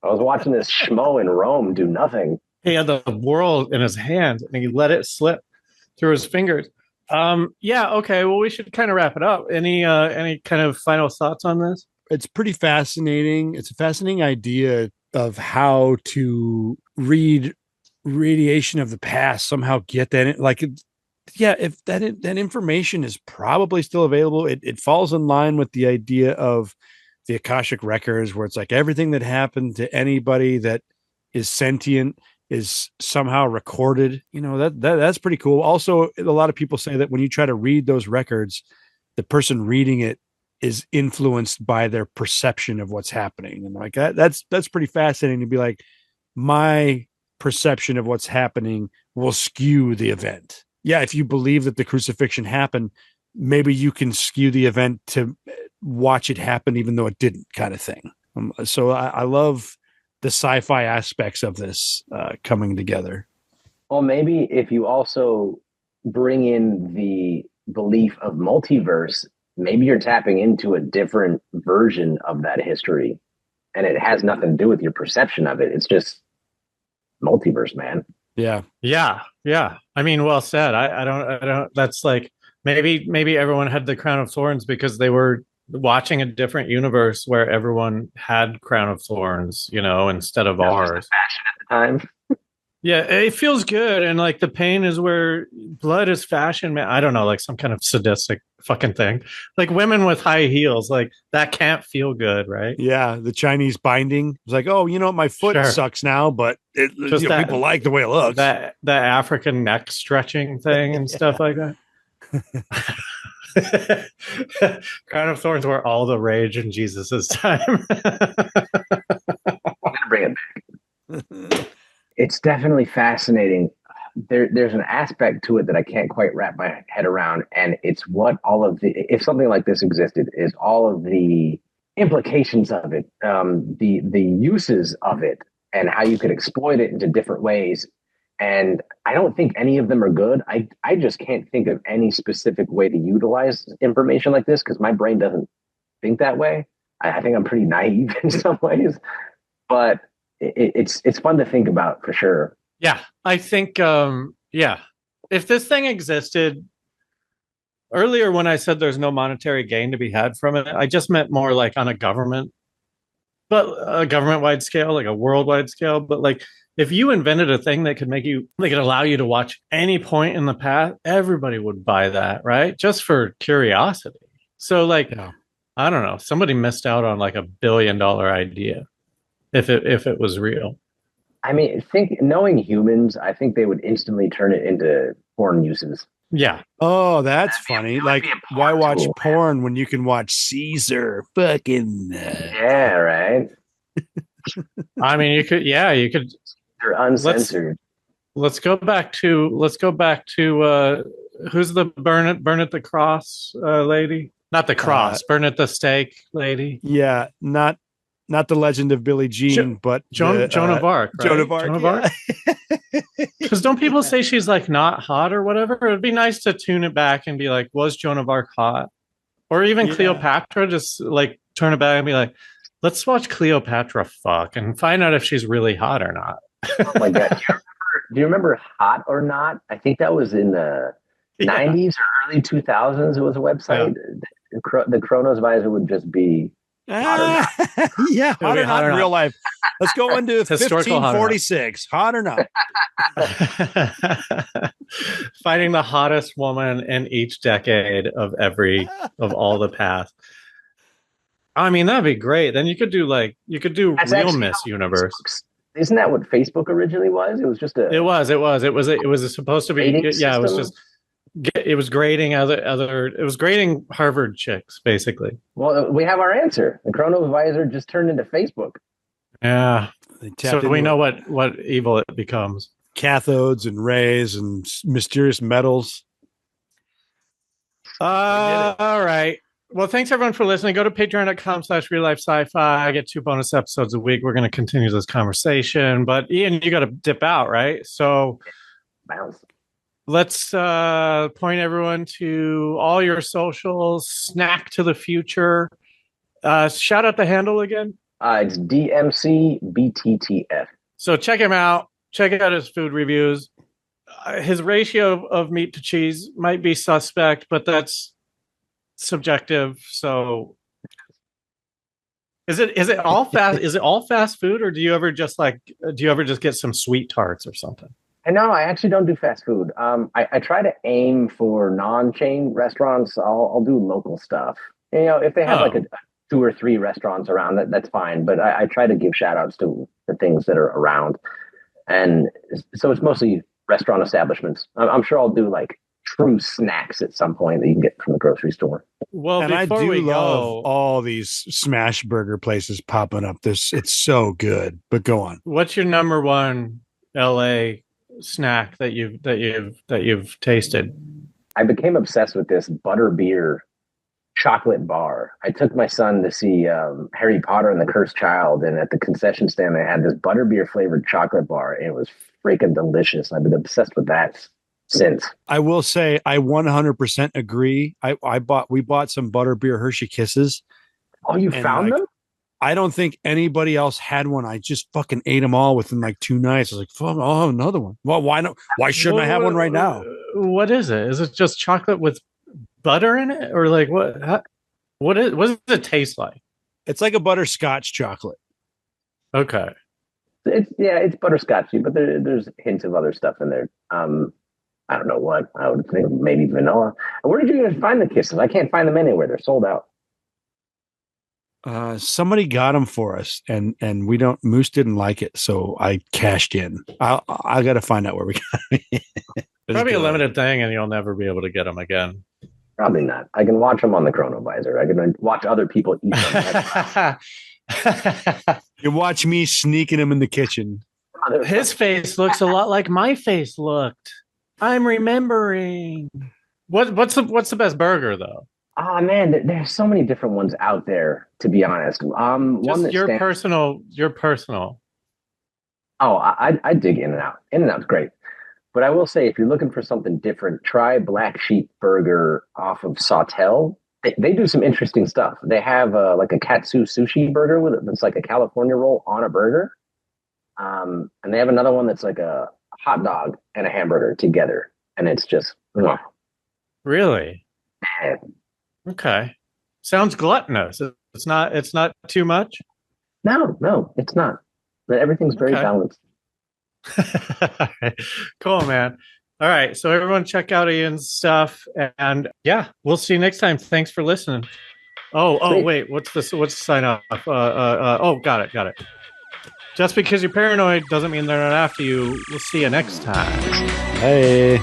I was watching this schmo in Rome do nothing. He had the world in his hands and he let it slip through his fingers. Yeah, okay. Well, we should kind of wrap it up. Any kind of final thoughts on this? It's pretty fascinating. It's a fascinating idea of how to read radiation of the past, somehow get that in, like, yeah, if that information is probably still available, it falls in line with the idea of the Akashic records, where it's like everything that happened to anybody that is sentient is somehow recorded. You know, that's pretty cool. Also, a lot of people say that when you try to read those records, the person reading it is influenced by their perception of what's happening. And like that's pretty fascinating to be like, my perception of what's happening will skew the event. Yeah, if you believe that the crucifixion happened, maybe you can skew the event to watch it happen even though it didn't, kind of thing. So I love the sci-fi aspects of this coming together. Well, maybe if you also bring in the belief of multiverse, maybe you're tapping into a different version of that history, and it has nothing to do with your perception of it. It's just multiverse, man. Yeah. I mean, well said. I don't. That's like maybe everyone had the crown of thorns because they were watching a different universe where everyone had crown of thorns, you know, instead of ours. Was the fashion at the time. Yeah, it feels good, and like the pain is where blood is fashion, man. I don't know, like some kind of sadistic fucking thing. Like women with high heels, like that can't feel good, right? Yeah, the Chinese binding. It's like, oh, you know, my foot sucks now, but people like the way it looks. That African neck stretching thing and stuff like that. Crown of Thorns were all the rage in Jesus's time. I'm gonna bring it back. It's definitely fascinating. There's an aspect to it that I can't quite wrap my head around, and it's what all of the, if something like this existed, is all of the implications of it, the uses of it, and how you could exploit it into different ways. And I don't think any of them are good. I just can't think of any specific way to utilize information like this because my brain doesn't think that way. I think I'm pretty naive in some ways, but it's fun to think about for sure. Yeah, I think, if this thing existed earlier when I said there's no monetary gain to be had from it, I just meant more like on a government-wide scale, like a worldwide scale. But like, if you invented a thing that could allow you to watch any point in the past, everybody would buy that, right? Just for curiosity. So like, I don't know, somebody missed out on like $1 billion idea if it was real. I mean, knowing humans, I think they would instantly turn it into porn uses. Yeah. Oh, that's That'd be a- funny. it would Like, be a why porn watch tool. porn when you can watch Caesar? Fucking. Yeah, right. I mean, you could. They're uncensored. Let's go back to who's the burn at the cross lady? Not the cross, burn at the stake lady. Yeah, not the Legend of Billie Jean, but Joan of Arc. Right? Joan of Arc. Joan of Arc. Because don't people say she's like not hot or whatever? It'd be nice to tune it back and be like, was Joan of Arc hot? Or even Cleopatra, just like turn it back and be like, let's watch Cleopatra fuck and find out if she's really hot or not. Oh my god! Do you remember Hot or Not? I think that was in the 90s or early 2000s. It was a website. The Chronovisor would just be Hot or Not. Yeah, hot or not in real life. Let's go into Historical 1546. Hot or not? Finding the hottest woman in each decade of all the past. I mean, that'd be great. Then you could do That's real actually Miss how Universe. Isn't that what Facebook originally was? It was just a. It was supposed to be. Rating Yeah, it was system? just. It was grading other. It was grading Harvard chicks, basically. Well, we have our answer. The Chronovisor just turned into Facebook. Yeah. So we know it. what evil it becomes. Cathodes and rays and mysterious metals. All right. Well, thanks everyone for listening. Go to patreon.com/RealLifeSciFi. I get 2 bonus episodes a week. We're going to continue this conversation. But Ian, you got to dip out, right? So Bounce. let's point everyone to all your socials. Snack to the future. Shout out the handle again. It's DMCBTTF. So check him out. Check out his food reviews. His ratio of meat to cheese might be suspect, but that's subjective. So is it all fast? Is it all fast food, or do you ever just get some sweet tarts or something? And no, I actually don't do fast food. I try to aim for non-chain restaurants. I'll do local stuff. You know, if they have like a 2 or 3 restaurants around, that's fine. But I try to give shout outs to the things that are around. And so it's mostly restaurant establishments. I'm sure I'll do like true snacks at some point that you can get from the grocery store. Well, And I before do we love go, all these smash burger places popping up. It's so good. But go on. what's your number one LA snack that you've tasted? I became obsessed with this butterbeer chocolate bar. I took my son to see Harry Potter and the Cursed Child, and at the concession stand they had this butterbeer flavored chocolate bar. And it was freaking delicious. I've been obsessed with that since. I will say I 100% agree. We bought some butterbeer Hershey Kisses. Oh, you And, found like, them? I don't think anybody else had one. I just fucking ate them all within like 2 nights. I was like, fuck, I'll have another one. Well, why not? Why shouldn't I have one right now? What is it? Is it just chocolate with butter in it, or like what? What does it taste like? It's like a butterscotch chocolate. Okay. It's butterscotchy, but there's hints of other stuff in there. I don't know what. I would think maybe vanilla. Where did you guys find the Kisses? I can't find them anywhere. They're sold out. Somebody got them for us, and Moose didn't like it, so I cashed in. I got to find out where we got it. Probably a limited thing, and you'll never be able to get them again. Probably not. I can watch them on the Chronovisor. I can watch other people eat them. You watch me sneaking them in the kitchen. His face looks a lot like my face looked. I'm remembering. What's the best burger though? Oh man, there's so many different ones out there. To be honest, Just one that your personal. Oh, I dig In-N-Out. In-N-Out's great. But I will say, if you're looking for something different, try Black Sheep Burger off of Sawtell. They do some interesting stuff. They have like a katsu sushi burger that's like a California roll on a burger. And they have another one that's like a hot dog and a hamburger together. And it's just, Really? man. Okay. Sounds gluttonous. It's not too much. No, it's not. But everything's very Okay. balanced. Cool, man. All right. So everyone check out Ian's stuff. And yeah, we'll see you next time. Thanks for listening. Oh, Sweet. wait. What's the sign off? Got it. Just because you're paranoid doesn't mean they're not after you. We'll see you next time. Hey.